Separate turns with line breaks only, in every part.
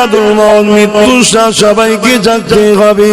সাকরাতুল মউত, মৃত্যুটা সবাইকে জানতে হবে।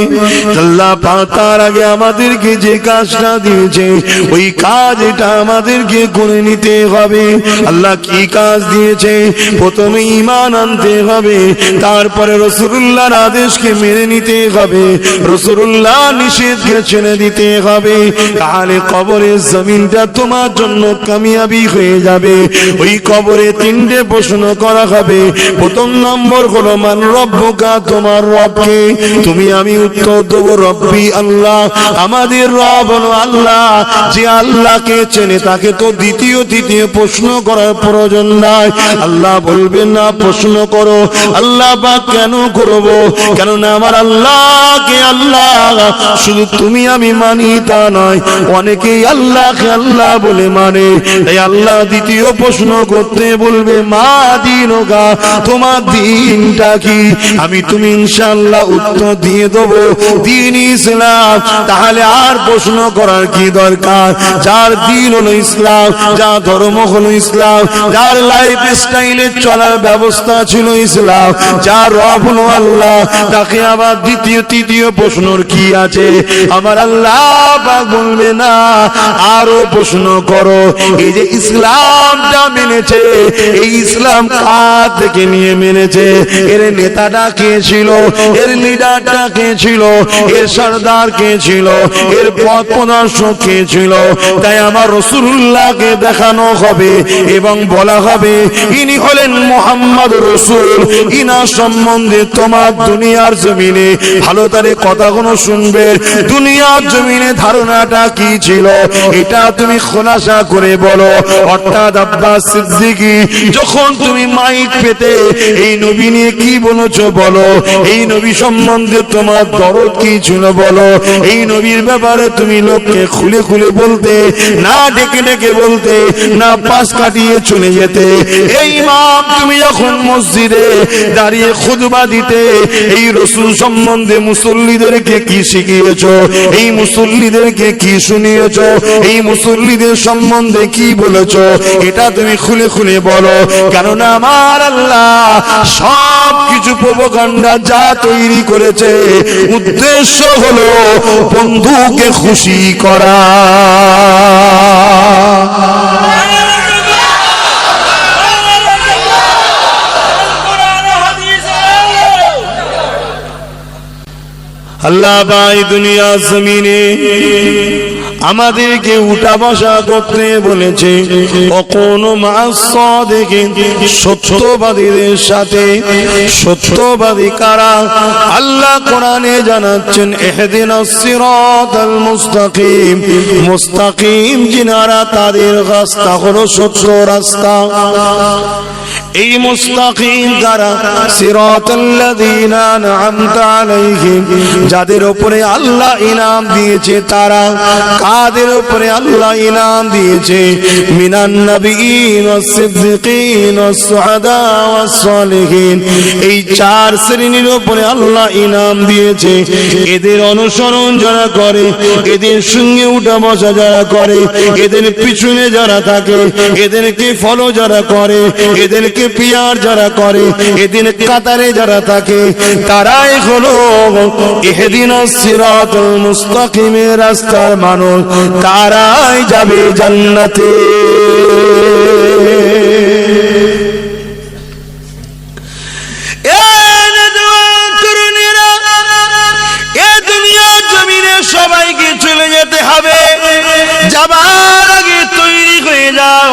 আল্লাহ পাক তার আগে আমাদেরকে যে কাজটা দিয়েছে ওই কাজ এটা আমাদেরকে করে নিতে হবে। আল্লাহ কি কাজ দিয়েছে? প্রথমে ঈমান আনতে হবে, তারপরে রাসূলুল্লাহর আদেশকে মেনে নিতে হবে, রাসূলুল্লাহ নিষেধকে ছেড়ে দিতে হবে। তাহলে কবরের জমিনটা তোমার জন্য কামিয়াবি হয়ে যাবে। ওই কবরে তিনটে প্রশ্ন করা হবে। প্রথম নম্বর হলো মান রব্বুকা, তোমার রবকে? তুমি আমি উত্তর দেবো রব্বি আল্লাহ, আমাদের রব হলো আল্লাহ। যে আল্লাহকে চেনে তাকে তো দ্বিতীয় তৃতীয় প্রশ্ন করার প্রয়োজন নাই। আল্লাহ বলবেন না প্রশ্ন করো। আল্লাহ পাক কেন করবো? কেননা আমার আল্লাহকে আল্লাহ শুধু তুমি আমি মানি তা নয়, অনেকেই আল্লাহকে আল্লাহ বলে মানে। তাই আল্লাহ দ্বিতীয় প্রশ্ন করতে বলবে মা দীনুকা, তোমার দিনটা কি? আমি তুমি ইনশাআল্লাহ উত্তর দিয়ে দেবো দিন ইসলাম। তাহলে আর প্রশ্ন করার কি দরকার? যার দিন হলো ইসলাম, যার ধর্ম হলো ইসলাম, যার লাইফ স্টাইলে চলার ব্যবস্থা ছিল ইসলাম, যার রব হলো আল্লাহ, তাকে আবার দ্বিতীয় তৃতীয় প্রশ্নর কি আছে? আমার আল্লাহ পাক বলবে না আরো প্রশ্ন করো। এই যে ইসলামটা মেনেছে, এই ইসলাম কার থেকে নিয়ে মেনেছে? এর নেতাটা কে ছিল? এর লিডারটা কে ছিল? এর সরদার কে ছিল? এর পথ প্রদর্শক কে ছিল? তাই আমার রাসূলুল্লাহকে দেখানো হবে এবং বলা হবে ইনি হলেন মুহাম্মদ রাসূল। ইনার সম্বন্ধে তোমার দুনিয়ার জমিনে ভালো করে কথাগুলো শুনবে। দুনিয়ার জমিনে ধারণাটা কি ছিল এটা তুমি খোলাসা করে বলো। অর্থাৎ আব্বাস সিদ্দিকী, যখন তুমি মাইক পেতে এই নবী নিয়ে কি বলেছো বলো, এই নবী সম্বন্ধে তোমার দরদ কি ছিল বলো। এই নবীর ব্যাপারে তুমি লোককে খুলে খুলে বলতে, না ডেকে ডেকে বলতে, না পাশ কাটিয়ে চলে যেতে। এই ইমাম তুমি যখন মসজিদে দাঁড়িয়ে খুতবা দিতে এই রাসূল সম্বন্ধে মুসল্লিদেরকে কি শিখিয়েছো, এই মুসল্লিদেরকে কি শুনিয়েছো, এই মুসল্লিদের সম্বন্ধে কি বলেছো, এটা তুমি খুলে খুলে বলো। কেননা আমার আল্লাহ সব কিছু প্রোপাগান্ডা যা তৈরি করেছে উদ্দেশ্য হলো বন্ধুকে খুশি করা। আল্লাহ ভাই দুনিয়া জমিনে আমাদেরকে উঠা বসা করতে বলেছে। কখনো সত্যবাদীদের সাথে। সত্যবাদী কারা? আল্লাহ কোরআনে জানাচ্ছেন ইহদিনাস সিরাতাল মুস্তাকিম। মুস্তাকিম যিনারা তাদের রাস্তা হলো সত্য রাস্তা। এই মুস্তাকিম কারা? সিরাতাল্লাযীনা আন'আমতা আলাইহিম, যাদের উপরে আল্লাহ ইনাম দিয়েছে তারা। কাদের উপরে আল্লাহ ইনাম দিয়েছে? মিনান নাবিয়্যিন ওয়াস সিদ্দিকিন ওয়াস শুহাদা ওয়াস সালিহিন। এই চার শ্রেণীর উপরে আল্লাহ ইনাম দিয়েছে। এদের অনুসরণ যারা করে, এদের সঙ্গে উঠা বসা যারা করে, এদের পিছনে যারা থাকে, এদেরকে ফলো যারা করে, এদেরকে পিয়ার যারা করে, এদের কাতারে যারা থাকে, তারাই হলো ইহদিনাস সিরাতাল মুস্তাকিমের রাস্তার মানুষ। তারাই যাবে জান্নাতে। সবাইকে চলে যেতে হবে। যাবার আগে তৈরি হয়ে যাও,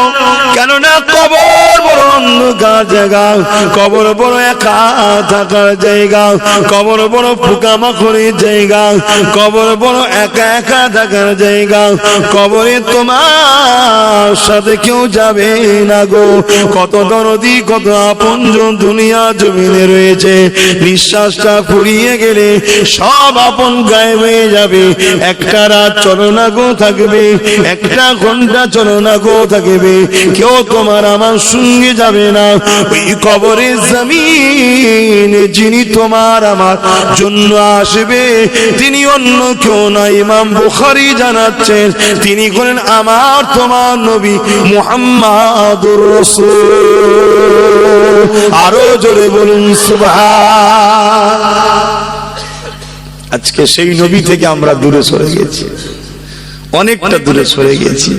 কেননা কবর বড় অন্ধকার জায়গা, কবর বড় একা থাকার জায়গা, কবর বড় পোকামাকড়ের জায়গা, কবর বড় একা একা থাকার জায়গা। কবরে তোমার সাথে কেউ যাবে না গো। কত দরদি কত আপনজন দুনিয়া জমিনে রয়েছে। নিঃশ্বাসটা ফুরিয়ে গেলে সব আপন গায়েব হয়ে যাবে। একটা রাত চলো না গো থাকবে, একটা ঘন্টা চলো না গো থাকবে। কেউ তোমার আমার সঙ্গে যাবে যাবে না। ওই কবরের জমিনে যিনি তোমার আমার জন্য আসবে তিনি অন্য কেউ না, ইমাম বুখারী জানাচ্ছেন তিনি হলেন আমার তোমার নবী মুহাম্মাদুর রাসূল। আরো জোরে বলুন সুবহান। আজকে সেই নবী থেকে আমরা দূরে সরে গেছি, অনেকটা দূরে সরে গেছি।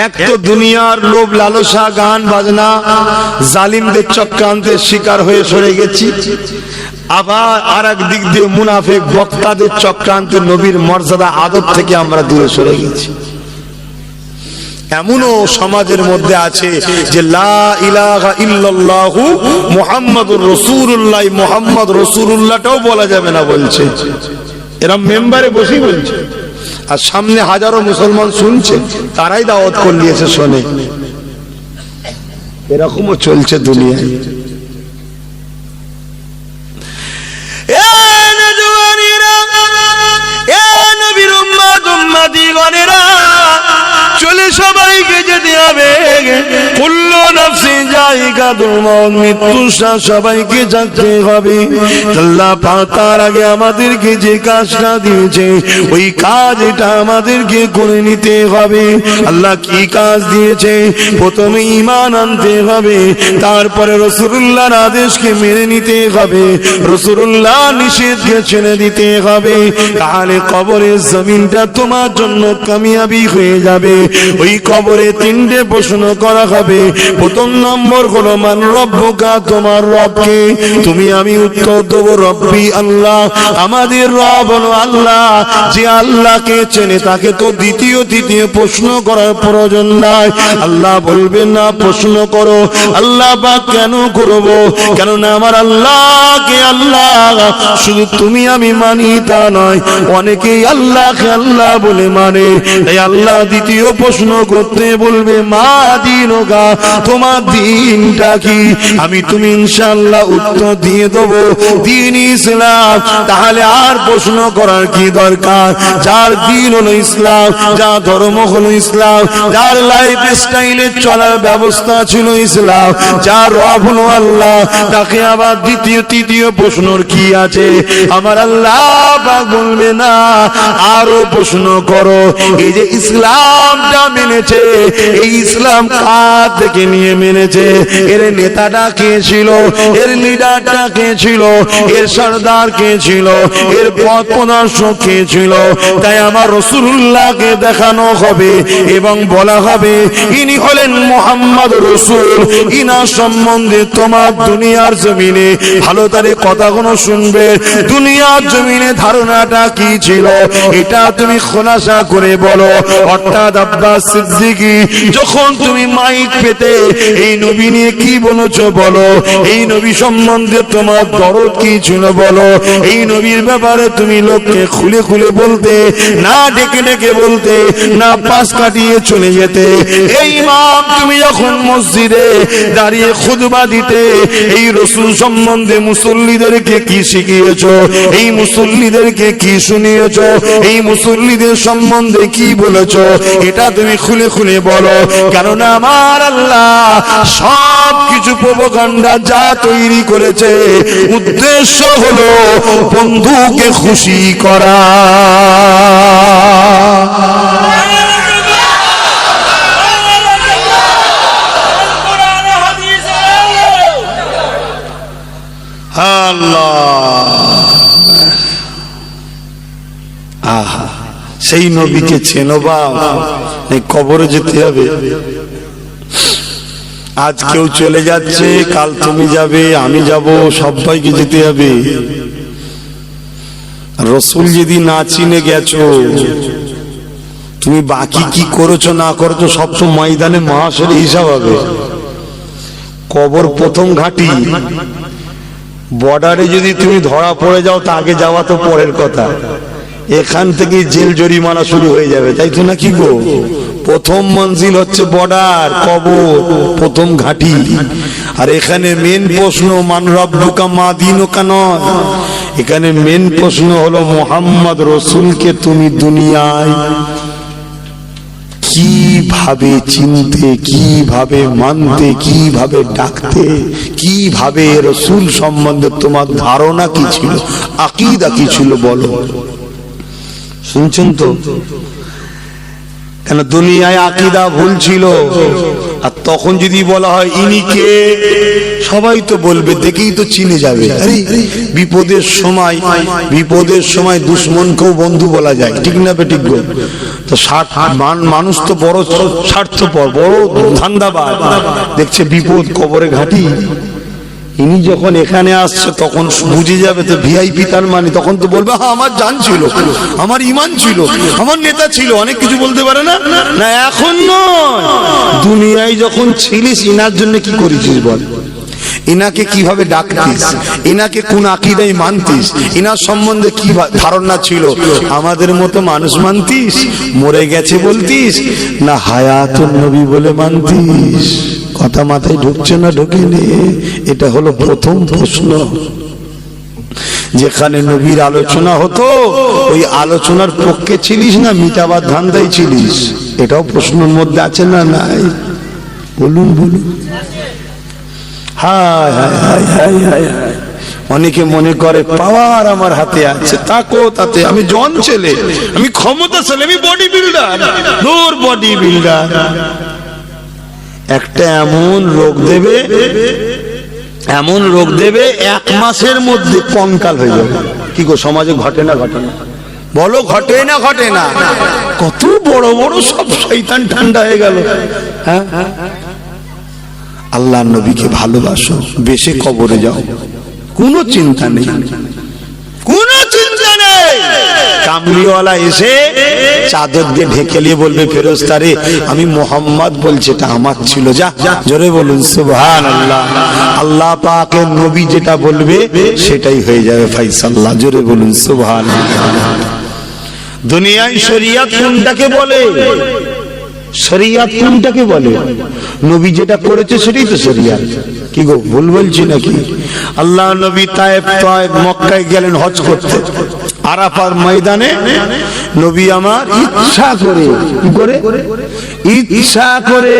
এক তো দুনিয়ার লোভ লালসা, গান বাজনা, জালিমদের চক্রান্তের শিকার হয়ে সরে গেছি। আবার আর এক দিক দিয়ে মুনাফিক বক্তাদের চক্রান্তে নবীর মর্যাদা আদব থেকে আমরা দূরে সরে গেছি। এমনও সমাজের মধ্যে আছে যে লা ইলাহা ইল্লাল্লাহু মুহাম্মাদুর রাসূলুল্লাহ, মুহাম্মদ রাসূলুল্লাহটাও বলা যাবে না বলছে। এরা মেম্বারে বসেই বলছে, আর সামনে হাজারো মুসলমান শুনছে, তারাই দাওয়াত করে নিয়েছে শোনে। এরকমও চলছে দুনিয়ায়। চলে সবাইকে যেতে হবে, কুল্লু নাফসিন যায়িকাতুল মউত, মৃত্যু সবাইকে যেতে হবে। আল্লাহ পাক তার আগে আমাদেরকে যে কাজটা দিয়েছে ওই কাজটা আমাদেরকে করে নিতে হবে। আল্লাহ কি কাজ দিয়েছে? প্রথমে ঈমান আনতে হবে, তারপরে রাসূলুল্লাহর আদেশকে মেনে নিতে হবে, রাসূলুল্লাহ নিষেধকে ছেড়ে দিতে হবে। তাহলে কবরের জমিনটা তোমার জন্য কামিয়াবি হয়ে যাবে। ওই কবরে তিনটে প্রশ্ন করা হবে। প্রথম নম্বর হলো মান রব্বুকা, তোমার রবকে? তুমি আমি উত্তর দেব রব্বি আল্লাহ, আমাদের রব হলো আল্লাহ। যে আল্লাহকে চেনে তাকে তো দ্বিতীয় তৃতীয় প্রশ্ন করার প্রয়োজন নাই। আল্লাহ বলবেন না প্রশ্ন করো। আল্লাহ বা কেন করব? কেননা আমার আল্লাহকে আল্লাহ শুধু তুমি আমি মানি তা নয়, অনেকেই আল্লাহকে আল্লাহ বলে মানে। তাই আল্লাহ দ্বিতীয় প্রশ্ন করতে বলবে মা দিনুকা, তোমার দিনটা কি? আমি তুমি ইনশাআল্লাহ উত্তর দিয়ে দেবো দিন ইসলাম। তাহলে আর প্রশ্ন করার কি দরকার? যার দিন হলো ইসলাম, যার ধর্ম হলো ইসলাম, যার লাইফ স্টাইলে চলার ব্যবস্থা ছিল ইসলাম, যার রব হলো আল্লাহ, তাকে আবার দ্বিতীয় তৃতীয় প্রশ্নর কি আছে? আমার আল্লাহ পাক বলবে না আরো প্রশ্ন করো। এই যে ইসলামটা মেনেছে, এই ইসলাম কার থেকে নিয়ে মেনেছে? এর নেতাটা কে ছিল? এর লিডারটা কে ছিল? এর সরদার কে ছিল? এর পথ প্রদর্শক কে ছিল? তাই আমার রাসূলুল্লাহকে দেখানো হবে এবং বলা হবে ইনি হলেন মুহাম্মদ রাসূল। ইনার সম্বন্ধে তোমার দুনিয়ার জমিনে ভালো তারে কথাগুলো শুনবে। দুনিয়ার জমিনে ধারণাটা কি ছিল এটা তুমি খোলাসা করে বলো। অর্থাৎ আব্বাস সিদ্দিকী, যখন তুমি মাইক পেতে এই নবী নিয়ে কি বলেছো বলো, এই নবী সম্বন্ধে তোমার দরদ কি ছিল বলো, এই নবীর ব্যাপারে তুমি লোককে খুলে খুলে বলতে, না ডেকে ডেকে বলতে, না পাশ কাটিয়ে চলে যেতে। এই ইমাম তুমি যখন মসজিদে দাঁড়িয়ে খুতবা দিতে এই রাসূল সম্বন্ধে মুসল্লিদেরকে কি শিখিয়েছো, এই মুসল্লিদেরকে কি শুনিয়েছো, এই মুসল্লিদের সম্বন্ধে কি বলেছো, এটা তুমি খুলে খুলে বলো। কেননা আমার আল্লাহ সব কিছু প্রোপাগান্ডা যা তৈরি করেছে উদ্দেশ্য হলো বন্ধুকে খুশি করা। আহা, সেই নবীকে চেনো বাবা, কবরে যেতে হবে। আজ কেউ চলে যাচ্ছে, কাল তুমি যাবে, আমি যাব, সবাইকে যেতে হবে। রাসূল যদি না চিনে গেছো, তুমি বাকি কি করেছো না করেছো সব তো ময়দানে মাহাশরে হিসাব হবে। কবর প্রথম ঘাঁটি, বর্ডারে যদি তুমি ধরা পড়ে যাও তা আগে যাওয়া তো পরের কথা, এখান থেকে জেল জরিমানা শুরু হয়ে যাবে, তাই তো নাকি গো? প্রথম মঞ্জিল হচ্ছে বর্ডার, কবর প্রথম ঘাঁটি। আর এখানে মেন প্রশ্ন মান রব্বুকা মা দীনুকা নয়, এখানে মেন প্রশ্ন হলো মুহাম্মদ রাসূলকে তুমি দুনিয়ায় কিভাবে চিনতে, কিভাবে মানতে, কিভাবে ডাকতে, কিভাবে রাসূল সম্বন্ধে তোমার ধারণা কি ছিল, আকীদা কি ছিল বলো। শুনছেন তো? কেন দুনিয়ায় আকীদা ভুল ছিল, আর তখন যদি বলা হয় ইনি কে, সবাই তো বলবে, দেখেই তো চিনে যাবে। আরে বিপদের সময় দুশমনকেও বন্ধু বলা যায়, ঠিক না বেঠিক? তো মানুষ তো বড় স্বার্থপর, বড় ধান্দাবাজ। দেখছে বিপদ কবরে ঘাঁটি, ইনি যখন এখানে আসছে তখন বুঝে যাবে তো ভিআইপি, তার মানে তখন তো বলবে হ্যাঁ আমার জান ছিল, আমার ইমান ছিল, আমার নেতা ছিল, অনেক কিছু বলতে পারে না। না এখন নয়, দুনিয়ায় যখন ছিলিস ইনার জন্য কি করেছিস বল, ইনাকে কিভাবে ডাকতিস, ইনাকে কোন আকীদায় মানতিস, ইনার সম্বন্ধে কি ধারণা ছিল, আমাদের মতো মানুষ মানতিস, মরে গেছে বলতিস, না হায়াতুন নবী বলে মানতিস? কথা মাথায় ঢুকছে না ঢোকেনি? এটা হলো প্রথম প্রশ্ন। যেখানে নবীর আলোচনা হতো ওই আলোচনার পক্ষে ছিলিস না মিটাবার ধান্দায় ছিলিস? এটাও প্রশ্নের মধ্যে আছে না নাই? বলুন বলুন। হায় হায় হায় হায় হায় হায়। অনেকে মনে করে পাওয়ার আমার হাতে আছে, তাকো তাতে আমি জন ছেলে, আমি ক্ষমতা ছেলে, আমি বডি বিল্ডার, দূর বডি বিল্ডার। একটা এমন রোগ দেবে 1 মাসের মধ্যে কঙ্কাল হয়ে যাবে। কি গো সমাজে ঘটে না ঘটে না বলো, ঘটে না ঘটে না? কত বড় বড় সব শয়তান ঠান্ডা হয়ে গেল। হ্যাঁ, আল্লাহর নবীকে ভালোবাসো, বেশে কবরে যাও, কোনো চিন্তা নেই, কোনো চিন্তা নেই। কামলিওয়ালা এসে চাদর দিয়ে ঢেকে নিয়ে বলবে ফেরেশতা রে আমি মোহাম্মদ বলছি, এটা আমার ছিল, যা। জোরে বলুন সুবহানাল্লাহ। আল্লাহ পাকের নবী যেটা বলবে সেটাই হয়ে যাবে ফায়সালা। জোরে বলুন সুবহানাল্লাহ। দুনিয়ায় শরীয়ত কোনটাকে বলে? শরীয়ত কোনটাকে বলে? নবী যেটা করেছে সেটাই তো শরীয়ত। কি গো ভুল বলছি নাকি? আল্লাহ নবী তায়েফ মক্কায় গেলেন হজ করতে। আরাফার ময়দানে নবী আমার ইচ্ছা করে, কি করে? ইচ্ছা করে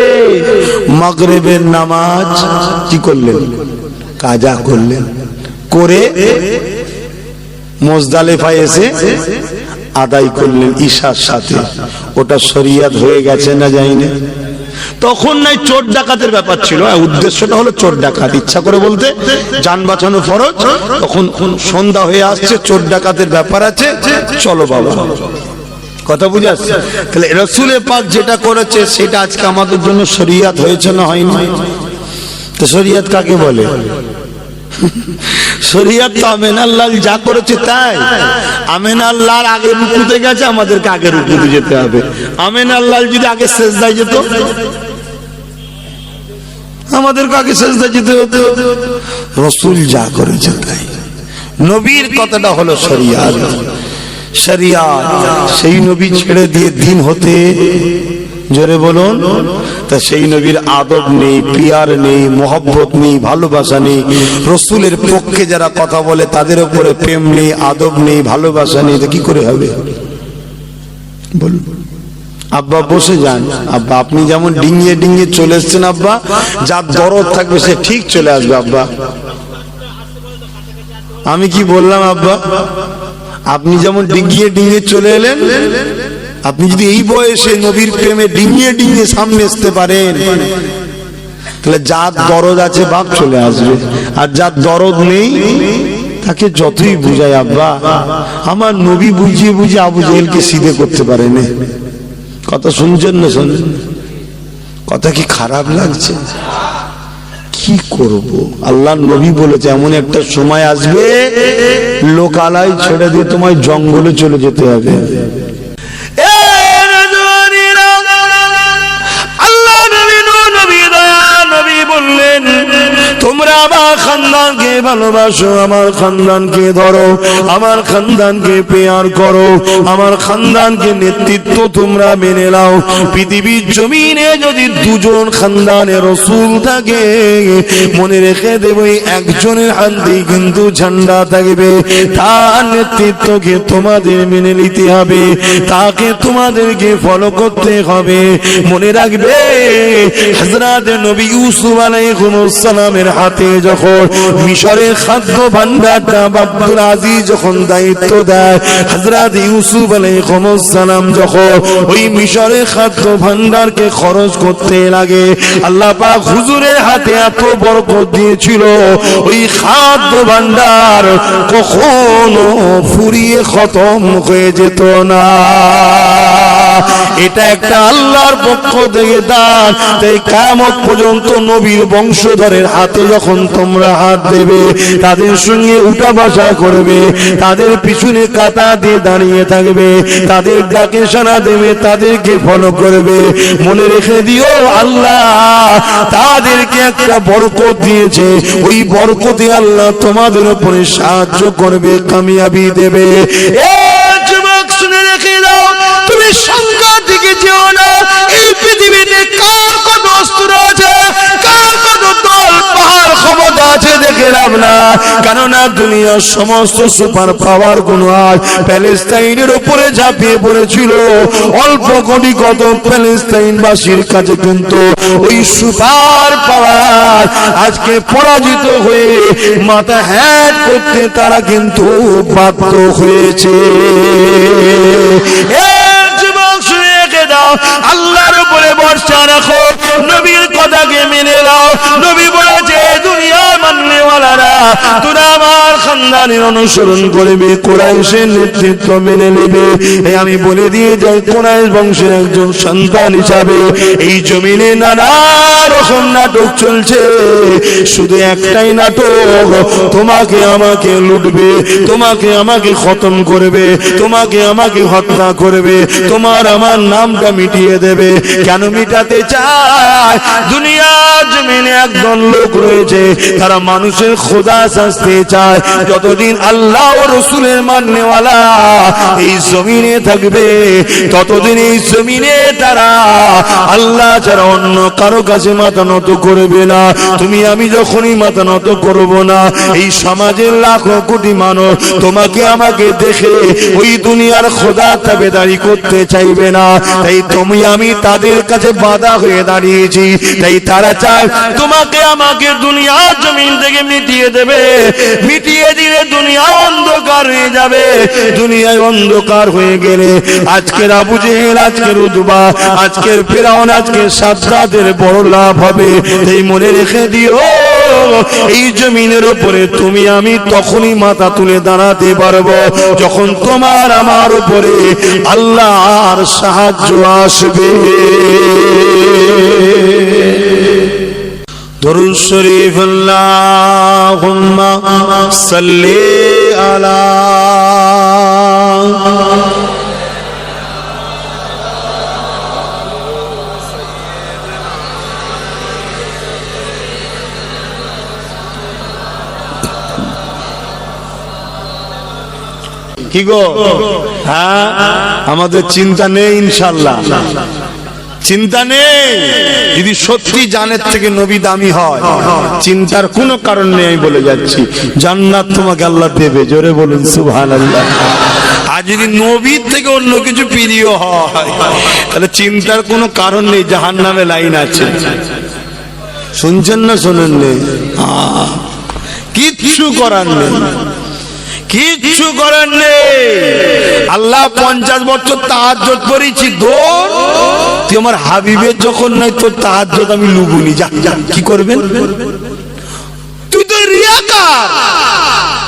মাগরিবের নামাজ কি করলেন? কাজা করলেন। করে মুজদালিফায় এসে আদায় করলেন ঈশার সাথে। ওটা শরীয়ত হয়ে গেছে না যায়নি? তখন নাই চোর ডাকাতের ব্যাপার ছিল, উদ্দেশ্যটা হলো চোর ডাকাত। ইচ্ছা করে বলতে জান বাঁচানো ফরজ, তখন সন্ধ্যা হয়ে আসছে, চোর ডাকাতের ব্যাপার আছে, চলো বাবা। কথা বুঝে আসছে? তাহলে রাসূলে পাক যেটা করেছে সেটা আজকে আমাদের জন্য শরীয়ত হয়েছে না হয়নি? তো শরীয়ত কাকে বলে? শরীয়ত তো আমিনাল্লাহ যা করেছে তাই। আমিনাল্লাহর আগে রুকুতে গেছে, আমাদেরকে আগে রুকুতে যেতে হবে। আমিনাল্লাহ যদি আগে সেজদায় যেত, আমাদেরকে আগে সেজদায় যেতে হতো। রাসূল যা করেছে তাই। নবীর কথাটা হলো শরীয়ত। শরীয়ত সেই নবী ছেড়ে দিয়ে দিন হতে, জোরে বলুন, তা সেই নবীর আদব নেই, পিয়ার নেই, মোহব্বত নেই, ভালোবাসা নেই। রাসূলের পক্ষে যারা কথা বলে তাদের উপরে প্রেম নেই, আদব নেই, ভালোবাসা নেই, তো কি করে হবে বলুন? আব্বা বসে যান। আব্বা আপনি যেমন ডিঙিয়ে ডিঙিয়ে চলে এসছেন, আব্বা যার দরদ থাকবে সে ঠিক চলে আসবে। আব্বা আমি কি বললাম? আব্বা আপনি যেমন ডিঙিয়ে ডিঙিয়ে চলে এলেন, আপনি যদি এই বয়সে নবীর প্রেমে ডিঙিয়ে ডিঙিয়ে সামনে আসতে পারেন, তাহলে যার দরদ আছে বাপ চলে আসবে, আর যার দরদ নেই তাকে যতই বুঝায় আব্বা, আমার নবী বুঝিয়ে বুঝিয়ে আবু জেহেলকে সিধে করতে পারে না। কথা শুনছেন না? শুনুন, কথা কি খারাপ লাগছে? কি করব? আল্লাহ নবী বলেছে এমন একটা সময় আসবে লোকালয় ছেড়ে দিয়ে তোমায় জঙ্গলে চলে যেতে হবে। আল্লাহ নবী বললেন তোমরা আমার খানদানকে ভালোবাসো, আমার খানদানকে ধরো, আমার খানদানকে পেয়ার করো, আমার খানদানকে নেতৃত্ব তোমরা মেনে নাও। পৃথিবীর জমিনে যদি দুজন খানদানের রাসূল থাকে, মনে রেখে দেব একজনের হাতে কিন্তু ঝান্ডা থাকবে, তার নেতৃত্বকে তোমাদের মেনে নিতে হবে, তাকে তোমাদেরকে ফলো করতে হবে। মনে রাখবে হযরত নবী ইউসুফ আলাইহিস সালামের হাতে যখন মিশরের খাদ্য ভান্ডারটা আব্দুল আজিজ যখন দায়িত্ব দেয়, হযরত ইউসুফ আলাইহিস সালাম যখন ওই মিশরের খাদ্য ভান্ডারকে খরচ করতে লাগে, আল্লাহ পাক হুজুরের হাতে এত বরকত দিয়েছিল, ওই খাদ্য ভান্ডার কখনো ফুরিয়ে খতম হয়ে যেত না। এটা একটা আল্লাহর পক্ষ থেকে দান। তাই কিয়ামত পর্যন্ত নবীর বংশধরের হাতে যখন তোমরা হাত দেবে, তাদের সঙ্গে উঠা বসা করবে, তাদের পিছনে কাতা দিয়ে দাঁড়িয়ে থাকবে, তাদের ডাকে সাড়া দেবে, তাদেরকে ফলো করবে, মনে রেখে দিও আল্লাহ তাদেরকে একটা বরকত দিয়েছে, ওই বরকতে আল্লাহ তোমাদের উপরে সাহায্য করবে, কামিয়াবি দেবে। যুবক শুনে রেখে দাও, তুমি সংখ্যার দিকে যেও না। এই পৃথিবীতে কার কত অস্ত্র আছে, কার কত দল পাহাড় ক্ষমতা আছে দেখে লাভ না, কেননা দুনিয়ার সমস্ত সুপার পাওয়ার গুলো আজ প্যালেস্টাইনের উপরে ঝাঁপিয়ে পড়েছিল। অল্প কোটি কত প্যালেস্টাইনবাসীর কাছে কিন্তু ওই সুপার পাওয়ার আজকে পরাজিত হয়ে মাথা হ্যাট করতে তারা কিন্তু বাধ্য হয়েছে। আল্লাহর উপরে ভরসা রাখো, নবীর কথাকে মেনে নাও। নবী বলেছে দুনিয়ার মাননেওয়ালারা তোরা আমার খানদানের অনুসরণ করবে, কুরাইশের নেতৃত্ব মেনে নেবে। আমি বলে দিয়ে যাই, কুরাইশ বংশের একজন সন্তান হিসাবে এই জমিনে নানা রকম নাটক চলছে। শুধু একটাই নাটক, তোমাকে আমাকে লুটবে, তোমাকে আমাকে খতম করবে, তোমাকে আমাকে হত্যা করবে, তোমার আমার নামটা মিটিয়ে দেবে। কেন মিটাতে চায়? দুনিয়ার জমিনে একজন লোক রয়েছে, তারা মানুষের খোদা সাজতে চায়। যতদিন আল্লাহ ও রাসূলের মাননেওয়ালা এই জমিনে থাকবে, ততদিন এই জমিনে তারা আল্লাহ ছাড়া অন্য কারো কাছে মাথা নত করবে না। তুমি আমি যখনই মাথা নত করব না, এই সমাজের লাখো কোটি মানুষ তোমাকে আমাকে দেখে ওই দুনিয়ার খোদা তাবেদারি করতে চাইবে না। তাই তুমি আমি তাদের কাছে বাধা হয়ে দাঁড়িয়েছি। তাই তারা চায় তোমাকে আমাকে দুনিয়ার জমিন থেকে মিটিয়ে দেবে, মিটিয়ে দিলে দুনিয়া অন্ধকার হয়ে যাবে। দুনিয়ায় অন্ধকার হয়ে গেলে আজকের আবু জেহেল, আজকের উতবা, আজকের ফিরআউন, আজকের সাদ্দাতের বড় লাভ হবে। এই মনে রেখে দিও, এই জমিনের উপরে তুমি আমি তখনই মাথা তুলে দাঁড়াতে পারবো যখন তোমার আমার উপরে আল্লাহর সাহায্য আসবে। দরুদ শরীফ আল্লাহুম্মা সাল্লি আলা কি গো? হ্যাঁ, আমাদের চিন্তা নেই ইনশাআল্লাহ, চিন্তা নেই। যদি সত্যি জানের থেকে নবী দামি হয়, চিন্তার কোনো কারণ নেই। আমি বলে যাচ্ছি, জান্নাত তোমাকে আল্লাহ দেবে। জোরে বলুন সুবহানাল্লাহ। আর যদি নবীর থেকে অন্য কিছু প্রিয় হয়, তাহলে চিন্তার কোনো কারণ নেই, জাহান্নামে লাইন আছে। শুনছেন না শোনেন নেই? কিচ্ছু করার নেই, কিচ্ছু করার নেই। আল্লাহ 50 বছর তাহাজ্জুদ করেছি, দৌড় তুই আমার হাবিবের যখন নাই তোর তাহাজ্জুদ আমি লুবুনি। যা যা, কি করবেন? তুই তো রিয়াকার।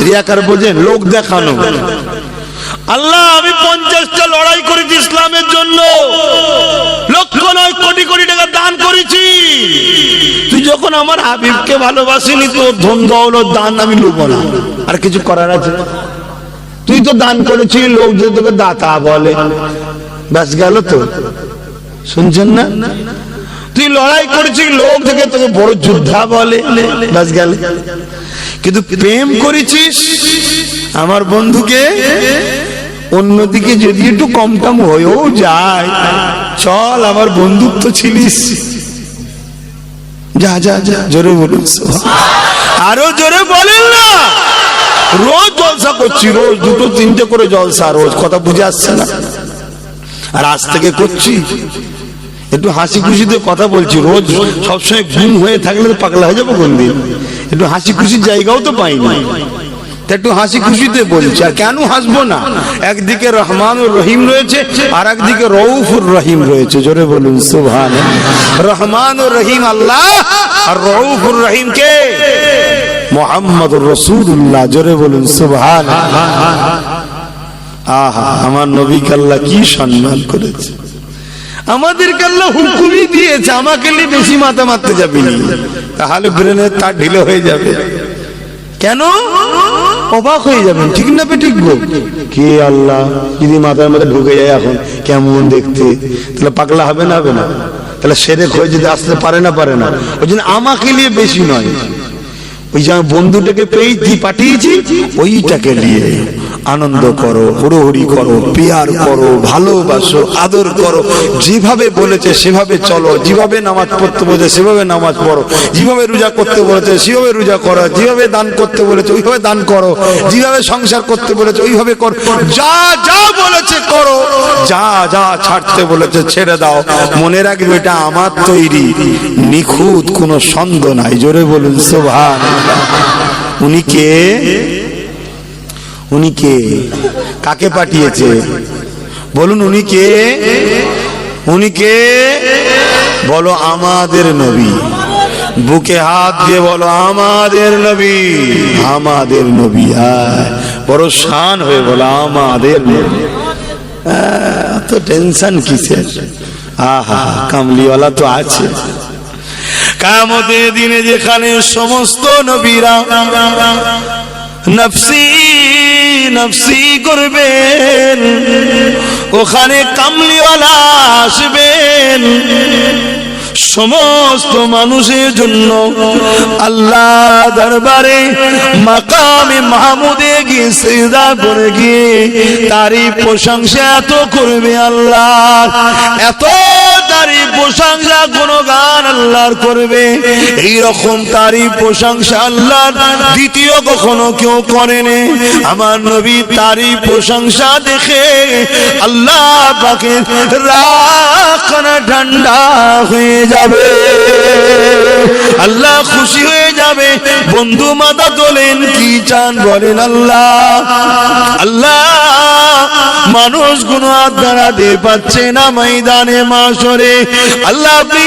রিয়াকার বোঝেন? লোক দেখানো। আল্লাহ আমি 50টা লড়াই করেছি ইসলামের জন্য, লক্ষ নয় কোটি কোটি টাকা দান করেছি। তুই যখন আমার হাবিবকে ভালোবাসিনি, তোর ধন দৌলত দান আমি লুবো না। আর কিছু করার আছে? তুই তো দান করেছিস, লোক যে তোকে দাতা বলে, ব্যাস গেল তো। শুনছেন না? তুই লড়াই করেছিস, লোক থেকে তোকে বড় যোদ্ধা বলে, ব্যাস গেল। কিন্তু প্রেম করেছিস আমার বন্ধুকে অন্যদিকে যদি একটু কম টম হয়েও যায়, চল আমার বন্ধুত্ব ছিলিস, যা যা যা। জোরে বলুন, আরো জোরে বলেন না। রোজ জলসা করছি, রোজ দুটো তিনটে করে জলসা রোজ, কথা বুঝে আসছে না? আর আজ থেকে করছি, একটু হাসি খুশিতে কথা বলছি। রোজ সবসময় ঘুম হয়ে থাকলে পাগলা হয়ে যাবো কোন দিন। একটু হাসি খুশির জায়গাও তো পাইনি, একটু হাসি খুশিতে বলছি। আর কেন হাসবো না? একদিকে রহমানুর রহিম রয়েছে, আর একদিকে রউফুর রহিম রয়েছে। জোরে বলুন সুবহানাল্লাহ। রহমানুর রহিম আল্লাহ, আর রউফুর রহিম কে? মুহাম্মদুর রাসূলুল্লাহ। জোরে বলুন সুবহানাল্লাহ। আহা, আমার নবীকে আল্লাহ কি সম্মান করেছে, আমাদেরকে আল্লাহ হুকুমই দিয়েছে আমাকে নিয়ে বেশি মাথা মারতে যাবি না, তাহলে ব্রেনের তার ঢিলে হয়ে যাবে। কেন? অবাক হয়ে যাবেন, ঠিক না বে? ঠিক বল, কে আল্লাহ যদি মাথার মধ্যে ঢুকে যায় এখন কেমন দেখতে, তাহলে পাগলা হবে না? হবে না? তাহলে সেরেক হয়ে যদি আসতে পারে না? পারে না। ওই জন্য আমাকে নিয়ে বেশি নয়, ওই যে বন্ধুটাকে পেয়েছি পাঠিয়েছি ওইটাকে নিয়ে আনন্দ করো, হুড়োহুড়ি করো, পেয়ার করো, ভালোবাসো, আদর করো। যেভাবে বলেছে সেভাবে চলো, যেভাবে নামাজ পড়তে বলেছে সেভাবে নামাজ পড়ো, যেভাবে রোজা করতে বলেছে সেভাবে রোজা করো, যেভাবে দান করতে বলেছে ওইভাবে দান করো, যেভাবে সংসার করতে বলেছে ওইভাবে করো। যা যা বলেছে করো, যা যা ছাড়তে বলেছে ছেড়ে দাও। মনে রাখবে এটা আমার তৈরি, নিখুঁত, কোনো সন্দেহ নাই। জোরে বলুন সুবহানাল্লাহ। উনি কে? উনি কে? কাকে পাঠিয়েছে বলুন? উনি কে? উনি কে? বলো আমাদের নবী। বুকে হাত দিয়ে বলো আমাদের নবী, আমাদের নবী। বড় শান হয়ে বলো আমাদের নবী। তো টেনশন কিসের? আহা, কামলিওয়ালা তো আছে। কিয়ামতের দিনে যেখানে সমস্ত নবীরা নফসি নফসি করবেন, ওখানে কামলিওয়ালা আসবেন। সমস্ত মানুষের জন্য আল্লাহ দরবারে মাকামে মাহমুদে গিয়ে সিজদা করে গিয়ে তারই প্রশংসা এত করবে আল্লাহ, এত তারই প্রশংসা গুণগান আল্লাহর করবে। এইরকম তারই প্রশংসা আল্লাহর দ্বিতীয় কখনো কেউ করেনি। আমার নবী তারই প্রশংসা দেখে আল্লাহ পাকের রাগ ঠান্ডা হয়ে যাবে, আল্লাহ খুশি হয়ে যাবে। বন্ধু মাথা তোলেন, কি চান বলেন? আল্লাহ আল্লাহ মানুষ গুলো হাত দাঁড়াতে পারছে না ময়দানে মাশরে, আল্লাহ আপনি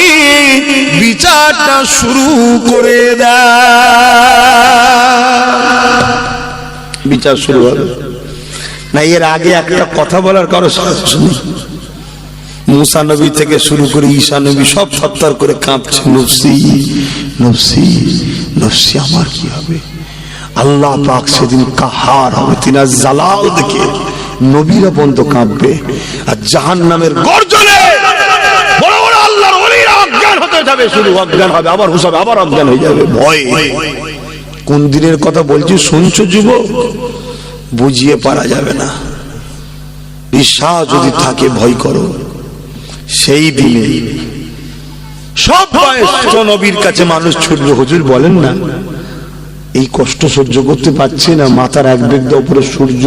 বিচারটা শুরু করে দেন। বিচার শুরু হবে না। এর আগে একটা কথা বলার কারো শুনি। মুসা নবী থেকে শুরু করে ঈসা নবী সব সত্তর করে কাঁপছে, নফসি নফসি নফসি, আমার কি হবে? আল্লাহ পাক সেদিন কাহার হবে, তিনার জালাল দেখে নবীরা পর্যন্ত কাঁপবে। আর জাহান্নামের গর্জনে বড় বড় আল্লাহর ওলিরা অজ্ঞান হতে যাবে, শুধু অজ্ঞান হবে, আবার হুঁশ হবে, আবার অজ্ঞান হয়ে যাবে ভয়। কোন দিনের কথা বলছি শুনছো যুবক? বুঝিয়ে পারা যাবে না। বিশ্বাস যদি থাকে ভয় করো। সেই দিনে সব বয়স্ক নবীর কাছে মানুষ ছুটবে, হুজুর বলেন না এই কষ্ট সহ্য করতে পারছি না, মাথার এক বেগদা উপরে সূর্য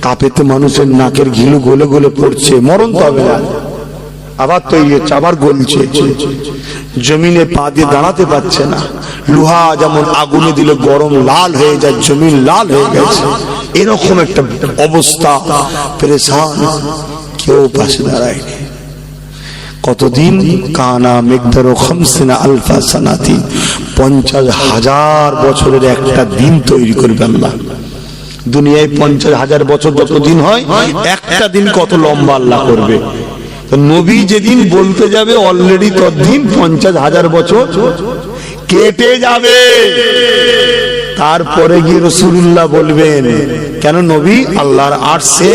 তাপেতে মানুষের নাকের ঘিলু গলে গলে পড়ছে, মরণ তো হবে না, আবার তৈরি হচ্ছে, আবার গলছে, জমিনে পা দিয়ে দাঁড়াতে পারছে না। লোহা যেমন আগুনে দিলে গরম লাল হয়ে যায়, জমিন লাল হয়ে গেছে, এরকম একটা অবস্থা, পেরেশান, কেউ পাশে দাঁড়ায়নি। কতদিন? কানা মিকদারু 50 আলফা সানাতিন, 50,000 বছরের একটা দিন তৈরি করবে আল্লাহ। দুনিয়ায় 50,000 বছর যত দিন হয়, একটা দিন কত লম্বা আল্লাহ করবে। নবী যেদিন বলতে যাবে অলরেডি ততদিন 50,000 বছর কেটে যাবে। তারপরে গিয়ে রাসূলুল্লাহ বলবেন, কেন? নবী আল্লাহর আরশে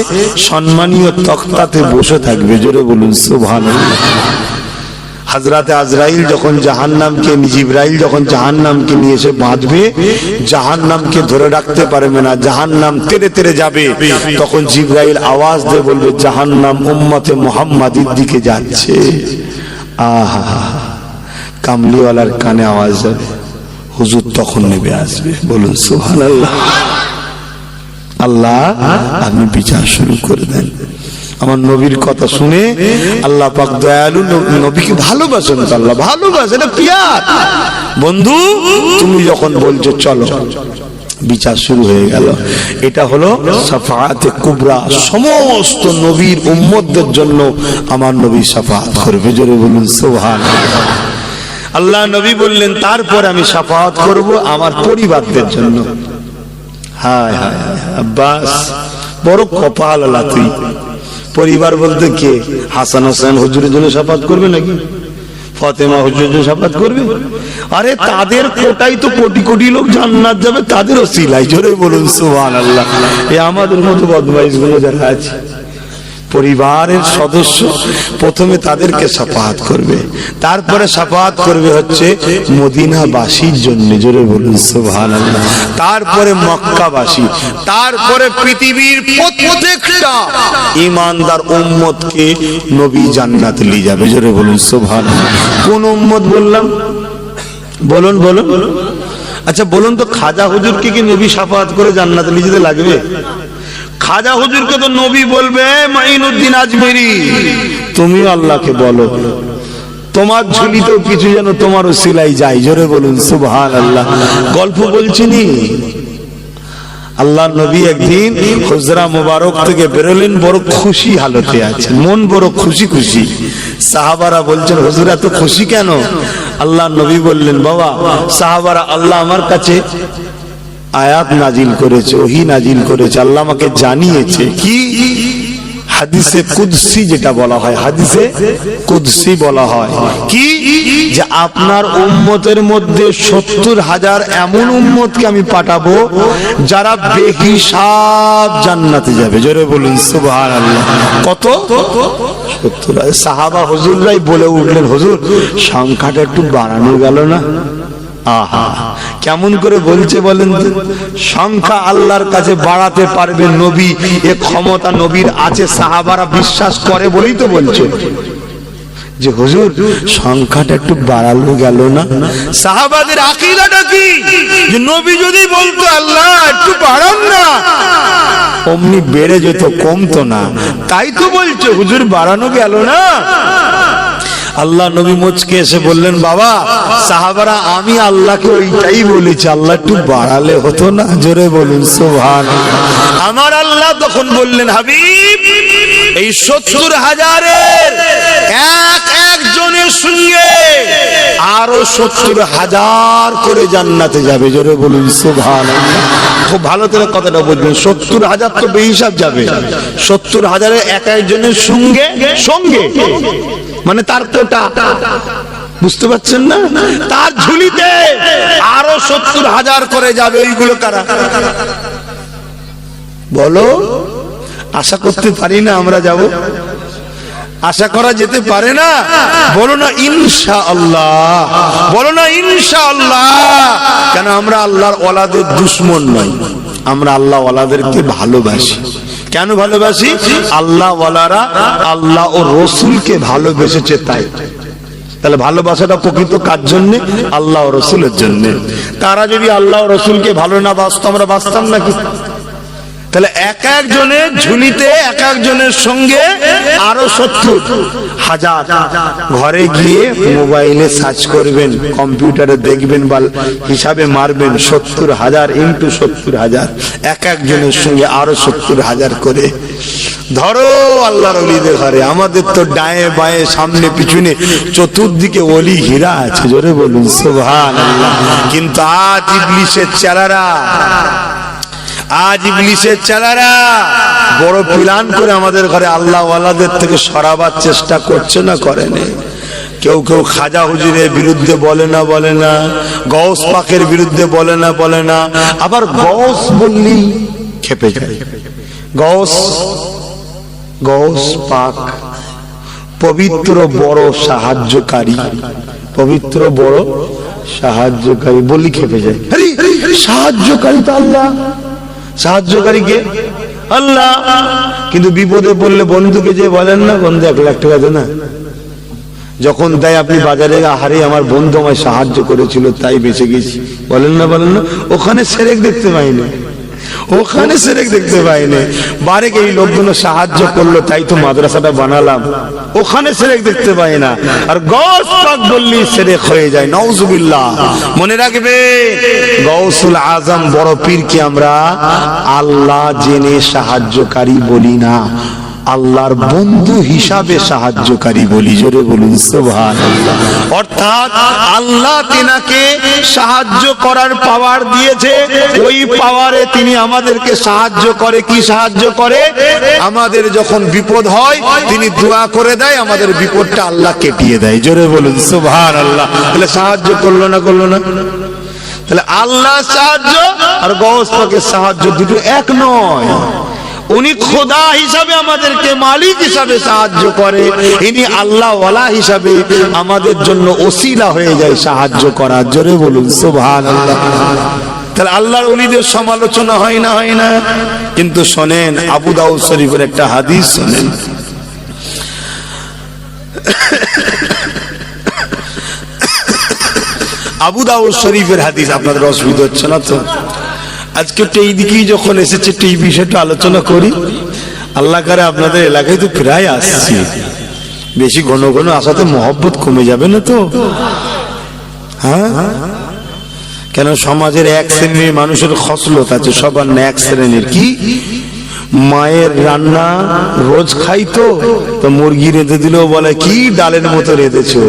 সম্মানীয় তখতাতে বসে থাকবে। জোরে বলুন সুবহানাল্লাহ। হযরতে আজরাইল যখন জাহান্নামকে, জিবরাইল যখন জাহান্নামকে নিয়ে এসে বাঁধবে, জাহান্নামকে ধরে রাখতে পারবে না, জাহান্নাম তেড়ে তেড়ে যাবে, তখন জিবরাইল আওয়াজ দিয়ে বলবে জাহান্নাম উম্মতে মুহাম্মাদির দিকে যাচ্ছে। আহা, কামলিওয়ালার কানে আওয়াজ যাবে, হুজুর তখন নেমে আসবে। বলুন সুবহানাল্লাহ। আল্লাহ আপনি বিচার শুরু করে দেন। আমার নবীর কথা শুনে আল্লাহ পাক দয়ালু, নবীকে ভালোবাসেন, আল্লাহ ভালোবাসেন, এটা পিয়ার। বন্ধু তুমি যখন বলছো চলো, বিচার শুরু হয়ে গেল। এটা হলো শাফাআতে কুবরা, সমস্ত নবীর উম্মতদের জন্য আমার নবী শাফাআত করবে। জোরে বলুন সুবহানাল্লাহ। আল্লাহ নবী বললেন তারপর আমি শাফাআত করব আমার পরিবারদের জন্য। হায় হায় আব্বাস, বড় কপাল আলা তুই। পরিবার বলতে কে? হাসান হোসেন হুজুরের জন্য শাফাআত করবে নাকি? ফাতেমা হুজুরের জন্য শাফাআত করবে? আরে তাদের কোটাই তো কোটি কোটি লোক জান্নাত যাবে, তাদের ওসিলায়। জোরে বলুন সুবহানাল্লাহ। এই আমাদের মতো বদমাইশ গুলো যারা আছে, পরিবারের সদস্য প্রথমে তাদেরকে শাফাআত করবে, তারপরে শাফাআত করবে হচ্ছে মদিনাবাসীর জন্য। জোরে বলুন সুবহানাল্লাহ। তারপরে মক্কাবাসী, তারপরে পৃথিবীর প্রত্যেকটা ঈমানদার উম্মতকে নবী জান্নাতে নিয়ে যাবে। জোরে বলুন সুবহানাল্লাহ। কোন উম্মত বললাম? বলুন বলুন। আচ্ছা বলুন তো, খাজা হুজুরকে কি নবী শাফাআত করে জান্নাতে নিয়ে যেতে লাগবে? খাজা হুজুরকে তো নবী বলবে মাইনুদ্দিন আজমেরি। তুমিও আল্লাহকে বলো তোমার ঝুলিতেও কিছু যেন তোমার ওসিলাই যায়। জোরে বলুন সুবহানাল্লাহ। গল্প বলছিনি, আল্লাহ নবী একদিন হুজরা মুবারক থেকে বেরোলেন, বড় খুশি হালতে আছেন, মন বড় খুশি খুশি। সাহাবারা বলছেন হুজুর এত খুশি কেন? আল্লাহ নবী বললেন বাবা সাহাবারা, আল্লাহ আমার কাছে আয়াত নাজিল করেছে, ওহী নাজিল করেছে, আল্লাহ আমাকে জানিয়েছে কি? হাদিসে কুদসি যেটা বলা হয়, হাদিসে কুদসি বলা হয় কি, যে আপনার উম্মতের মধ্যে 70,000 এমন উম্মতকে আমি পাঠাবো যারা বেহিসাব জান্নাতে যাবে। জোরে বলুন সুবহানাল্লাহ। কত? 70,000। সাহাবা হুজুররাই বলে উঠলেন হুজুর সংখ্যাটা একটু বাড়ানো গেল না? আহা, কেমন করে বলছে বলেন তো? সংখ্যা আল্লাহর কাছে বাড়াতে পারবে নবী, এ ক্ষমতা নবীর আছে, সাহাবারা বিশ্বাস করে বলেই তো বলছে যে হুজুর সংখ্যাটা একটু বাড়ানো গেল না। সাহাবাদের আকীদাটা কি? যে নবী যদি বলতো আল্লাহ একটু বাড়ান না, অমনি বেড়ে যেত, কমতো না। তাই তো বলছে হুজুর বাড়ানো গেল না। আল্লাহ নবী মুচকে এসে বললেন বাবা সাহাবারা আমি আল্লাহকে ওইটাই বলেছি, আল্লাহ একটু বাড়ালে হতো না? জোরে বলুন সুবহানাল্লাহ। আমার আল্লাহ তখন বললেন হাবিব এই 70,000-এর এক একজনের সঙ্গে আরো 70,000 করে জান্নাতে যাবে। জোরে বলুন সুবহানাল্লাহ। খুব ভালো করে কথাটা বুঝবেন, 70,000 তো বেহিসাব যাবে, 70,000-এর এক একজনের সঙ্গে সঙ্গে মানে তার কোটা, বুঝতে পারছেন না? তার ঝুলিতে আরো 70,000 করে যাবে। ওইগুলো কারা বলো? আশা করতে পারি না আমরা যাব? আশা করা যেতে পারে না? বলো না ইনশাআল্লাহ, বলো না ইনশাআল্লাহ। কেন? আমরা আল্লাহর ওয়ালাদের দুশমন নই, আমরা আল্লাহ ওয়ালাদেরকে ভালোবাসি। কেন ভালোবাসি? আল্লাহ ওয়ালারা আল্লাহ ও রসুলকে ভালোবেসেছে তাই। তাহলে ভালোবাসাটা প্রকৃত কার জন্য? আল্লাহ ও রসুলের জন্য। তারা যদি আল্লাহ ও রসুলকে ভালো না বাসতো আমরা বাঁচতাম নাকি? তাহলে এক একজনের ঝুলিতে এক একজনের সঙ্গে আরো 70,000। ঘরে গিয়ে মোবাইলে সার্চ করবেন, কম্পিউটারে দেখবেন বা হিসাবে মারবেন 70,000 ইন্টু 70,000, এক একজনের সঙ্গে আরো 70,000 করে। ধরো আল্লাহর ওলিদের ঘরে, আমাদের তো ডায়ে বায়ে সামনে পিছনে চতুর্দিকে ওলি হীরা আছে। জোরে বলুন সুবহানাল্লাহ। কিন্তু আজ ইবলিসের চেলারা, আজ ইবলিসের চেলারা বড় প্ল্যান করে আমাদের ঘরে আল্লাহ ওয়ালাদের থেকে সরাবার চেষ্টা করছে না করে না? কেউ কেউ খাজা হুজুরের বিরুদ্ধে বলে না বলে না, গৌস পাকের বিরুদ্ধে বলে না বলে না, আবার গৌস বললি খেপে যায়। গৌস, গৌস পাক, পবিত্র বড় সাহায্যকারী, পবিত্র বড় সাহায্যকারী বলি খেপে যায়। সাহায্যকারী তো আল্লাহ, সাহায্যকারী কে? আল্লাহ। কিন্তু বিপদে পড়লে বন্ধুকে যে বলেন না, বন্ধু 1 লাখ টাকা দে না, যখন দেয় আপনি বাজারে, আহারে আমার বন্ধু আমায় সাহায্য করেছিল তাই বেঁচে গেছি, বলেন না? বলেন না? ওখানে সেরেক দেখতে পাইনি, ওখানে সেরেক দেখতে পাইনি। বারেক এই লোকগুলো সাহায্য করলো তাই তো মাদ্রাসাটা বানালাম, ওখানে সেরেক দেখতে পাই না। আর গৌস পাক বললি সেরেক হয়ে যায়, নাউজুবিল্লাহ। মনে রাখবে, গৌসুল আজম বড় পীরকে আমরা আল্লাহ জেনে সাহায্যকারী বলি না, আল্লাহর বন্ধু হিসাবে সাহায্যকারী বলি। জোরে বলুন সুবহানাল্লাহ। অর্থাৎ আল্লাহ তিনাকে সাহায্য করার পাওয়ার দিয়েছে, ওই পাওয়ারে তিনি আমাদেরকে সাহায্য করে। কি সাহায্য করে? আমাদের যখন বিপদ হয় তিনি দোয়া করে দেয়, আমাদের বিপদটা আল্লাহ কেটিয়ে দেয়। জোরে বলুন সুবহানাল্লাহ। তাহলে সাহায্য করলো না? করলো না? তাহলে আল্লাহ সাহায্য আর গৌস পাকের সাহায্য দুটো এক নয়। উনি খোদা হিসাবে আমাদেরকে, মালিক হিসাবে সাহায্য করে, ইনি আল্লাহ ওয়ালা হিসাবে আমাদের জন্য ওসিলা হয়ে যায় সাহায্য করার। জোরে বলুন সুবহানাল্লাহ। তাহলে আল্লাহর ওলিদের সমালোচনা হয় না? হয় না? কিন্তু শোনেন, আবু দাউদ শরীফের একটা হাদিস শোনেন। আবু দাউদ শরীফের হাদিস। আপনাদের অসুবিধা হচ্ছে না তো? আজকে এই দিকেই যখন এসেছে এই বিষয়টা আলোচনা করি। আল্লাহ করে আপনাদের এলাকায় তো প্রায় আসছি, বেশি ঘন ঘন আসাতে মহব্বত কমে যাবে না তো? হ্যাঁ, কেন সমাজের এক শ্রেণীর মানুষের খসলত আছে, সবার না এক শ্রেণীর। কি? মায়ের রান্না রোজ খাইতো, তো মুরগি রেঁধে দিলেও বলে কি ডালের মতো রেঁধেছো,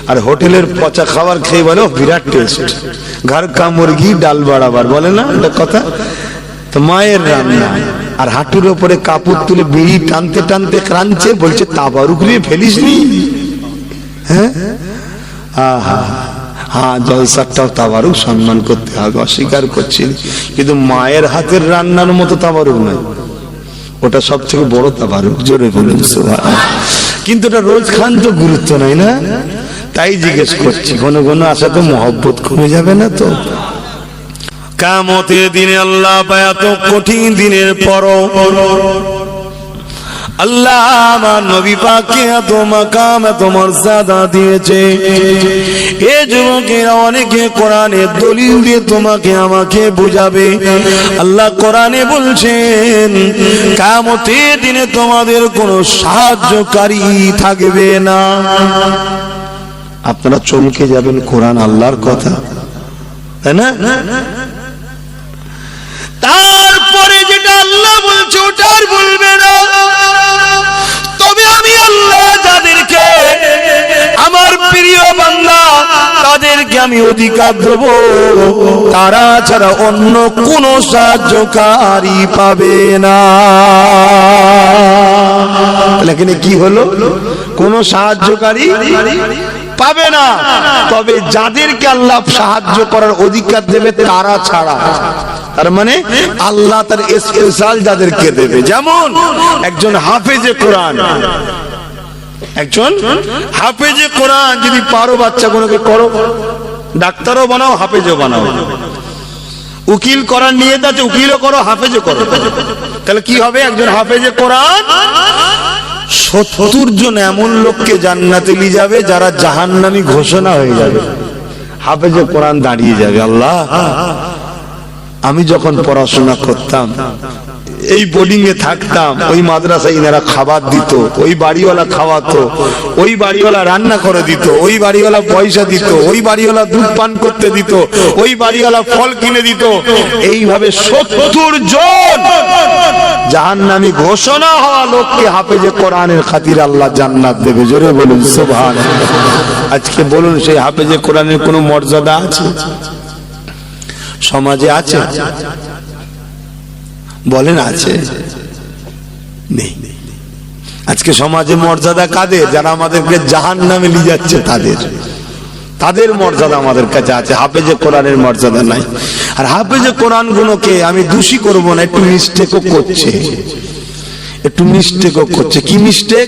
আর হোটেলের পচা খাবার খেয়ে বলে বিরাট টেস্ট, ঘর কা মুরগি ডাল বাড়াবার, বলে না এটা কথা? তো মায়ের রান্না, আর হাঁটুর উপরে কাপড় তুলে বিড়ি টানতে টানতে কাঁদছে, বলছে তাবারুক রে ফেলিস নি। হ্যাঁ, হ্যাঁ, জলসাটাও তাবারুক, সম্মান করতে হবে, অস্বীকার করছি, কিন্তু মায়ের হাতের রান্নার মতো তাবারুক নয়, ওটা সব থেকে বড় তাবারুক। জোরে বলুন সুবহানাল্লাহ। কিন্তু ওটা রোজ খান তো গুরুত্ব নাই না, তাই জিজ্ঞেস করছি। ঘন ঘন আসা তো মহব্বত কমে যাবে না তো? কিয়ামতের দিনে আল্লাহ এত কঠিন দিনের পরও আল্লাহ আমার নবী পাককে এত মাকাম, এত মর্যাদা দিয়েছে। এ যুবকেরা অনেকে কোরআনের দলিল দিয়ে তোমাকে আমাকে বুঝাবে। আল্লাহ কোরআনে বলছেন, কিয়ামতের দিনে তোমাদের কোনো সাহায্যকারী থাকবে না। আপনারা চমকে যাবেন, কোরআন আল্লাহর কথা, তাই না? তারপরে যেটা আল্লাহ বলছে ওটা আর বলবে না। তবে আমি আল্লাহ যাদেরকে আমার প্রিয় বান্দা, তাদেরকে আমি অধিকার দেব, তারা ছাড়া অন্য কোন সাহায্যকারী পাবে না। এখানে কি হলো? কোন সাহায্যকারী পাবে না, তবে যাদেরকে আল্লাহ সাহায্য করার অধিকার দেবে তারা ছাড়া। তার মানে আল্লাহ তার স্পেশাল যাদেরকে দেবে। যেমন একজন হাফেজে কোরআন, একজন হাফেজে কোরআন যদি পারো বাচ্চাগুলোকে করো, ডাক্তারও বানাও, হাফেজও বানাও। উকিল করার নিয়ত আছে, উকিলও করো, হাফেজও করো। তাহলে কি হবে? একজন হাফেজে কোরআন 70 জন এমন লোককে জান্নাতে নিয়ে যাবে যারা জাহান্নামী ঘোষণা হয়ে যাবে। হাফেজে কোরআন দাঁড়িয়ে যাবে। আল্লাহ, আমি যখন পড়াশোনা করতাম, এই বোর্ডিং এ থাকতাম, ওই মাদ্রাসায় ইনারা খাবার দিত, ওই বাড়িওয়ালা খাওয়াতো, ওই বাড়িওয়ালা রান্না করে দিত, ওই বাড়িওয়ালা পয়সা দিত, ওই বাড়িওয়ালা দুধ পান করতে দিত, ওই বাড়িওয়ালা ফল কিনে দিত। এইভাবে 70 জন জাহান্নামী ঘোষণা হওয়া লোককে হাফেজে কোরআনের খাতিরে আল্লাহ জান্নাত দেবে। জোরে বলুন সুবহানাল্লাহ। আজকে বলুন, সেই হাফেজে কোরআনের কোনো মর্যাদা আছে সমাজে? আছে? বলেন আছে? নেই। আজকে সমাজে মর্যাদা কাদের? যারা আমাদেরকে জাহান্নামে নিয়ে যাচ্ছে, তাদের মর্যাদা আমাদের কাছে আছে। হাফেজে কোরআনের মর্যাদা নাই। আর হাফেজে কোরআন গুলোকে আমি দোষী করব না, একটু মিস্টেকও করছে। একটু মিস্টেকও করছে। কি মিস্টেক?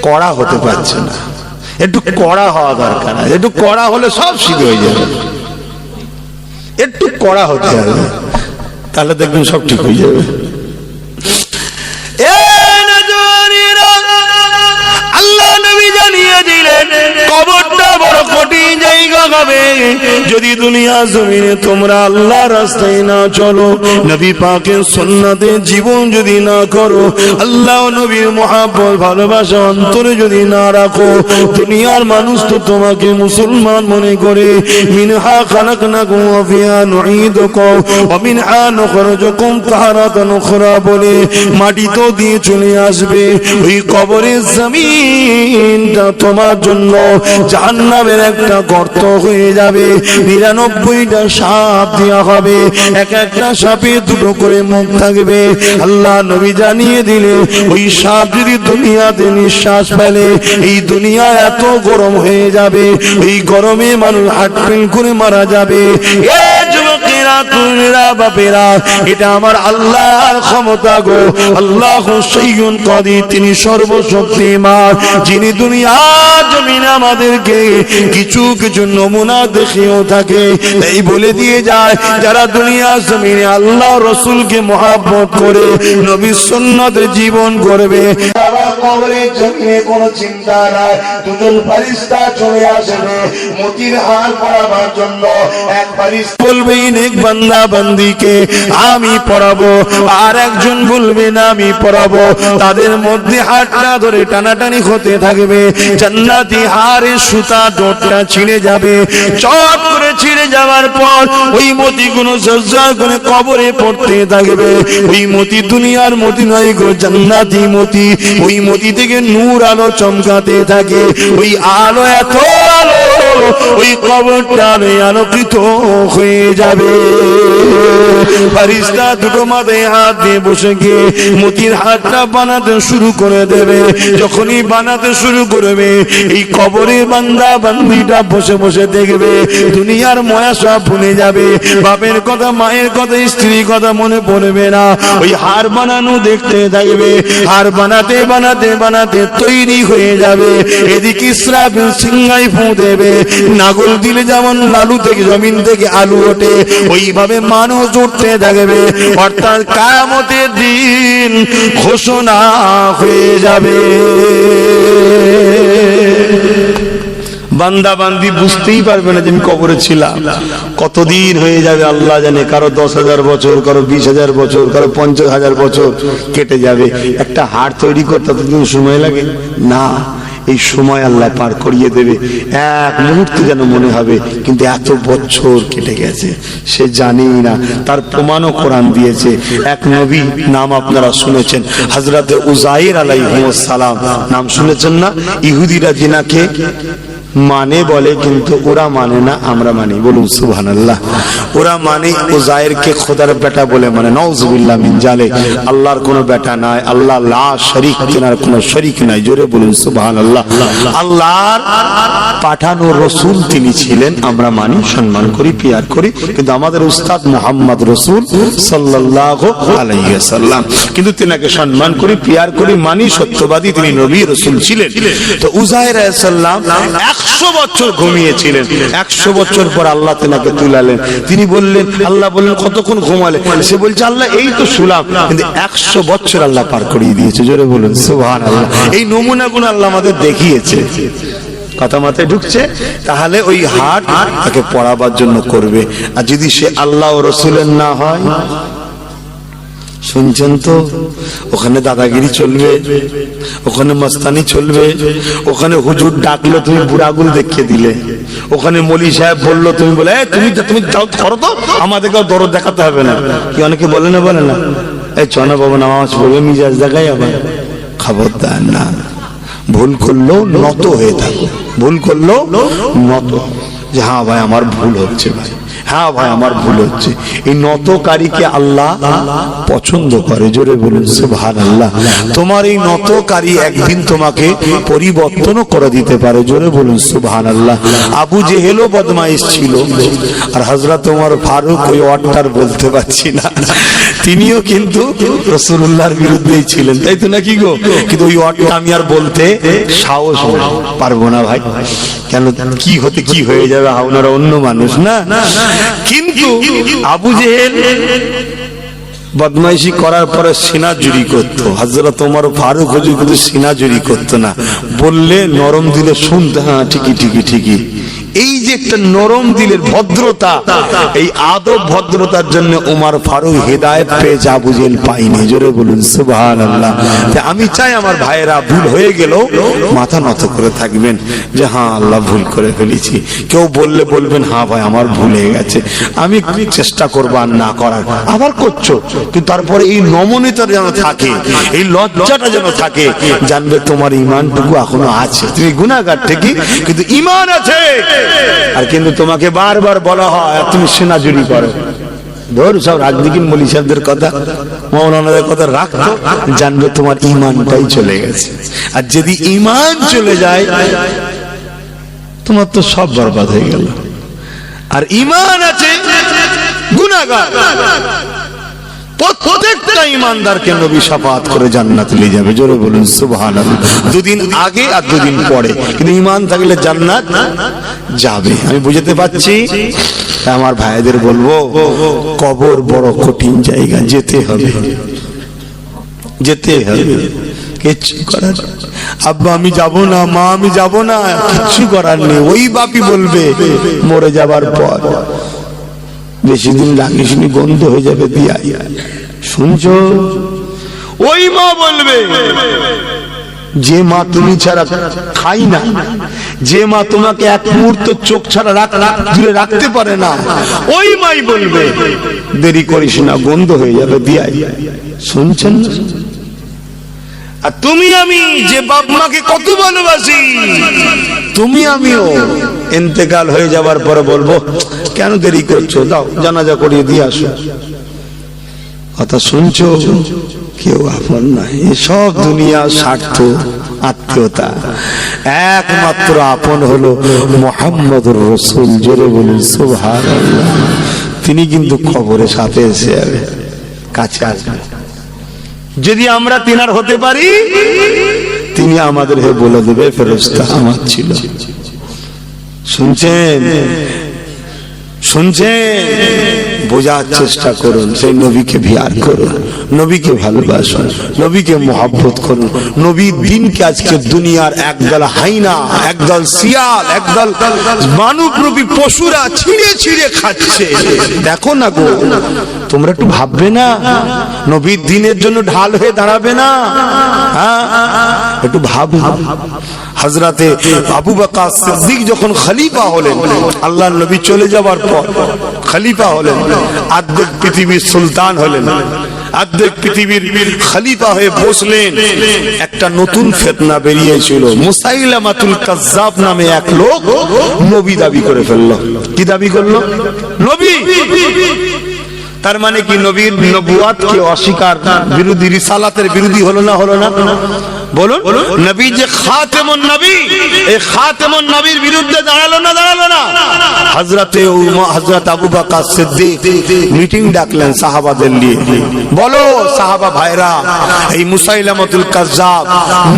কড়া হতে পারছে না, একটু কড়া হওয়া দরকার। একটু কড়া হলে সব সিদ্ধ হয়ে যাবে। একটু কড়া হতে হবে, তাহলে দেখবেন সব ঠিক হয়ে যাবে। আল্লাহ নবী জানিয়ে দিলেন কবরটা বড় কঠিন জায়গা হবে যদি দুনিয়া জমিনে তোমরা আল্লাহর রাস্তায় না চলো, নবী পাকের সুন্নাতে জীবন যদি না করো, আল্লাহ নবীর মহব্বত ভালোবাসা অন্তরে যদি না রাখো। দুনিয়ার মানুষ তো তোমাকে মুসলমান মনে করে। মিনহা খালাকনাকুম ওয়া ফিহা নুঈদুকুম ওয়া মিনহা নুখরিজুকুম তারাতান উখরা বলে মাটি তো দিয়ে চলে আসবে। ওই কবরের জমিনটা তোমার জন্য জাহান্নামের একটা গর্ত হয়ে যাবে। 99টা সাপ দেওয়া হবে, এক একটা সাপে দুটো করে মুখ থাকবে। আল্লাহ নবী জানিয়ে দিলে ওই সাপ যদি দুনিয়াতে নিঃশ্বাস ফেলে, এই দুনিয়া এত গরম হয়ে যাবে, এই গরমে মানুষ হার্টফেল করে মারা যাবে। বাপেরা, এটা আমার আল্লাহর ক্ষমতা গো। আল্লাহ সাইয়্যুন কাদির, তিনি সর্বশক্তিমান, যিনি দুনিয়া জমিনে আমাদেরকে কিছু কিছু নমুনা দেখিয়েও থাকে। তাই বলে দিয়ে যায়, যারা দুনিয়া জমিনে আল্লাহ রসুলকে মহব্বত করে নবীর সুন্নতে জীবন করবে, তারা কবরের জমিনে কোনো চিন্তা নাই। দুজন ফেরেশতা চলে আসবে মতির হার পড়াবার জন্য। এক ফেরেশতা বলবে নেক বান্দা বান্দিকে আমি পড়াবো, আর একজন বলবে না আমি পড়াবো। তাদের মধ্যে হাতটা ধরে টানাটানি হতে থাকবে। জান্নাতি হারের সুতা ডোরটা ছিঁড়ে যাবে। চট করে ছিঁড়ে যাওয়ার পর ওই মতিগুলো সজ্জা করে কবরে পড়তে থাকবে। ওই মতি দুনিয়ার মতি নয় গো, জান্নাতি মতি। ওই মতি থেকে নূর আলো চমকাতে থাকে। ওই আলো এত আলো, ওই কবরটা আলোকিত হয়ে যাবে। ফেরেশতা দুটো মাথায় হাত দিয়ে বসে গিয়ে মতির হাতটা বানাতে শুরু করে দেবে। যখনই বানাতে শুরু করবে, এই কবরে বান্দা বান্দিটা বসে বসে দেখবে দুনিয়ার ময়া সব ভুলে যাবে। বাপের কথা, মায়ের কথা, স্ত্রীর কথা মনে পড়বে না। ওই হার বানানো দেখতে থাকবে। হার বানাতে বানাতে বানাতে তৈরি হয়ে যাবে। এদিকে ইসরাফিল সিংহাই ফু দেবে। নাগল দিলে যেমন লালু থেকে জমিন থেকে আলু ওঠে, ওইভাবে মানুষ উঠতে থাকবে। অর্থাৎ কিয়ামতের দিন ঘোষণা হয়ে যাবে। বান্দা বান্দি বুঝতেই পারবে না যে আমি কবরে ছিলাম। কতদিন হয়ে যাবে আল্লাহ জানে। কারো 10,000 বছর, কারো 20,000 বছর, কারো 50,000 বছর কেটে যাবে। একটা হাড় তৈরি করতে ততদিন সময় লাগে না। এই সময় আল্লাহ পার করিয়ে দেবে। এক মুহূর্তে যেন মনে হবে কিন্তু এত বছর কেটে গেছে, সে জানেই না। তার প্রমাণও কোরআন দিয়েছে। এক নবী নাম আপনারা শুনেছেন, হযরতে উযাইর আলাইহিস সালাম। নাম শুনেছেন না? ইহুদিরা জিনাকে মানে বলে, কিন্তু ওরা মানে না, আমরা মানি। বলুন সুবহানাল্লাহ। ওরা মানে উযাইরকে খোদার বেটা বলে মানে। নাউযুবিল্লাহ মিন জালিক। আল্লাহর কোনো বেটা নাই, আল্লাহ লা শরীক, তিনার কোনো শরীক নাই। জোরে বলুন সুবহানাল্লাহ। আল্লাহর পাঠানো রাসূল তিনি ছিলেন, আমরা মানি, সম্মান করি, পিয়ার করি। কিন্তু আমাদের উস্তাদ মুহাম্মদ রাসূল সাল্লাল্লাহু আলাইহি ওয়াসাল্লাম, কিন্তু তিনাকে সম্মান করি, পিয়ার করি, মানি। সত্যবাদী তিনি নবী রাসূল ছিলেন। তো উযাইর আলাইহিস সালাম 100 বছর ঘুমিয়েছিলেন। 100 বছর পর আল্লাহ তেনাকে তুলালেন। তিনি বললেন, আল্লাহ বললেন কতক্ষণ ঘুমালে? সে বলছে আল্লাহ এই তো শুলাম, কিন্তু 100 বছর আল্লাহ পার করিয়ে দিয়েছে। জোরে বলুন সুবহানাল্লাহ। এই নমুনাগুলো আল্লাহ আমাদের দেখিয়েছে। কথা মাথায় ঢুকছে? তাহলে ওই হাট তাকে পড়াবার জন্য করবে। আর যদি সে আল্লাহ ও রাসূলের না হয়, শুনছেন তো, ওখানে দাদাগিরি চলবে, ওখানে মস্তানি চলবে, ওখানে হুজুর ডাকলো তুমি বুড়াগুল দেখিয়ে দিলে, ওখানে মলি সাহেব বললো তুমি বলে তুমি যাও করো তো, আমাদেরকেও দরদ দেখাতে হবে না। কি অনেকে বলে না, বলে না, এই চনা বাবা নামাজ পড়বে, মিজাজ দেখাই আবার। খবরদার না, ভুল করলো নত হয়ে থাকো। ভুল করলো নত, যে হ্যাঁ ভাই আমার ভুল হচ্ছে ভাই, হ্যাঁ ভাই আমার ভুল হচ্ছে। এই নতকারীকে আল্লাহ পছন্দ করে, জোরে বলুন সুবহানাল্লাহ। তোমার এই নতকারী একদিন তোমাকে পরিবর্তনও করে দিতে পারে, জোরে বলুন সুবহানাল্লাহ। আবু জেহেলও বদমাইশ ছিল, আর হযরত ওমর ফারুক ওই ওয়ার্ডটার বলতে পারছি না, তিনিও কিন্তু রাসূলুল্লাহর বিরুদ্ধেই ছিলেন, তাই তো নাকি গো? কিন্তু ওই ওয়ার্ডটা আমি আর বলতে সাহস পারবো না ভাই, কেন কি হতে কি হয়ে যাবে, আপনারা অন্য মানুষ না। কিন্তু আবু জেহেল বদমাইশি করার পরে সিনা জুরি করতো, হযরত ওমর ফারুক হুজুর কিন্তু সিনা জুরি করতো না, বললে নরম দিলে শুনতে, হ্যাঁ ঠিকই ঠিকই ঠিকই। এই যে একটা নরম দিলের ভদ্রতা, এই আদব ভদ্রতার জন্য ওমর ফারুক হেদায়েত পেয়েছে, আবু জেহেল পাইনি, জোরে বলুন সুবহানাল্লাহ। আমি চাই আমার ভাইয়েরা ভুল হয়ে গেল মাথা নত করে থাকবেন যে হ্যাঁ আল্লাহ ভুল করে ফেলেছি। কেউ বললে বলবেন হ্যাঁ ভাই আমার ভুল হয়ে গেছে, আমি চেষ্টা করবো আর না করার, আবার করছো, কিন্তু তারপরে এই নমনীয়তা যেন থাকে, এই লজ্জাটা যেন থাকে, জানবে তোমার ঈমানটুকু এখনো আছে, তুমি গুনাহগার ঠিকই কিন্তু ঈমান আছে। আর কিন্তু তোমাকে বারবার বলা হয় তুমি সিনা জুরি করো, ধর সব রাজনীতির মৌলী সাহেবদের কথা, মৌলানাদের কথা রাখতো, জানবে তোমার ঈমানটাই চলে গেছে। আর যদি ঈমান চলে যায় তোমার তো সব বরবাদ হয়ে গেল। আর ঈমান আছে গুনাহগার, প্রত্যেকটা ঈমানদারকে নবী শাফাআত করে জান্নাতে নিয়ে যাবে, জোরে বলুন সুবহানাল্লাহ। দুদিন আগে আর দুদিন পরে, কিন্তু ঈমান থাকলে জান্নাত যাবে। আমি বুঝতে পারছি, আমার ভাইদের বলবো কবর বড় কঠিন জায়গা, যেতে হবে, যেতে হবে, কিচ্ছু করার। আব্বা আমি যাব না, মা আমি যাব না, কিচ্ছু করার নেই। ওই বাপই বলবে মরে যাবার পর, বেশি দিন লাগিস নি, গন্ধ হয়ে যাবে দিয়া, শুনছো? ওই মা বলবে যে মা তুমি ছাড়া খাই না, যে মা তোমাকে এক মুহূর্ত চোখ ছাড়া দূরে রাখতে পারে না, ওই মাই বলবে দেরি করিস না, গন্ধ হয়ে যাবে দিয়া। শুনছেন? আর তুমি আমি যে বাপ মাকে কত ভালোবাসি, তুমি আমিও ইন্তেকাল হয়ে যাবার পরে বলবো কেন দেরি করছো, দাও জানাজা করিয়ে দিয়ে আসো। কথা শুনছো? কেউ আপন নাই, সব দুনিয়া স্বার্থ, আত্মীয়তা। একমাত্র আপন হলো মুহাম্মদুর রাসূল, জোরে বলুন সুবহানাল্লাহ। তিনি কিন্তু খবরের সাথে এসে যাবে, কাছে আসবে। যদি আমরা তিনার হতে পারি, তিনি আমাদের হয়ে বলে দেবে ফেরেশতা আমার ছিল। শুনছেন? শুনছেন? বোঝার চেষ্টা করুন, সেই নবীকে ভিয়ার করুন, নবীকে ভালোবাসুন, নবীকে মহব্বত করুন। নবীর দিনকে আজকে দুনিয়ার একদল হাইনা, একদল শিয়াল, একদল মানবরূপী পশুরা ছিঁড়ে ছিঁড়ে খাচ্ছে। দেখো না গো, তোমরা একটু ভাববে না? নবীর দিনের জন্য ঢাল হয়ে দাঁড়াবে না? হ্যাঁ, একটু ভাবো। হযরতে আবু বকর সিদ্দিক যখন খলিফা হলেন, আল্লাহর নবী চলে যাবার পর খলিফা হলেন, অর্ধেক পৃথিবীর সুলতান হলেন, অর্ধেক পৃথিবীর খলিফা হয়ে বসলেন। একটা নতুন ফিতনা বেরিয়েছিল, মুসাইলামাতুল কাজ্জাব নামে এক লোক নবী দাবি করে ফেললো। কি দাবি করলো? নবী। তার মানে কি নবীর নবুয়াতকে অস্বীকার, বিরোধী, রিসালাতের বিরোধী হলো না? হলো না? বলুন। নবী যে খাতেমুন নবী, এই খাতেমুন নবীর বিরুদ্ধে দাঁড়ালো না? দাঁড়ালো না? হযরত আবু বকর সিদ্দিক মিটিং ডাকলেন সাহাবাদের নিয়ে। বলো সাহাবা ভাইরা, এই মুসাইলামাতুল কাজ্জাব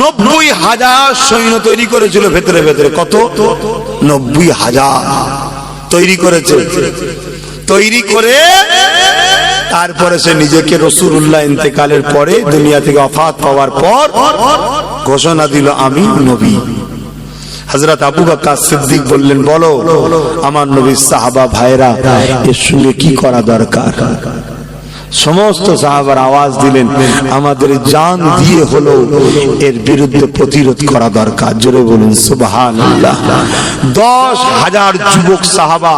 90,000 সৈন্য তৈরি করেছিল ভেতরে ভেতরে। কত? 90,000 তৈরি করেছে। তৈরি করে তারপরে সে নিজেকে রাসূলুল্লাহ ইন্তেকালের পরে, দুনিয়া থেকে ওফাত পাওয়ার পর ঘোষণা দিল আমি নবী। হযরত আবু বকর সিদ্দিক বললেন, বলো আমার নবীর সাহাবা ভাইরা এর সঙ্গে কি করা দরকার? সমস্ত সাহাবার আওয়াজ দিলেন, আমাদের জান দিয়ে হলো এর বিরুদ্ধে প্রতিরোধ করা দরকার। জোরে বলুন সুবহানাল্লাহ। 10,000 যুবক সাহাবা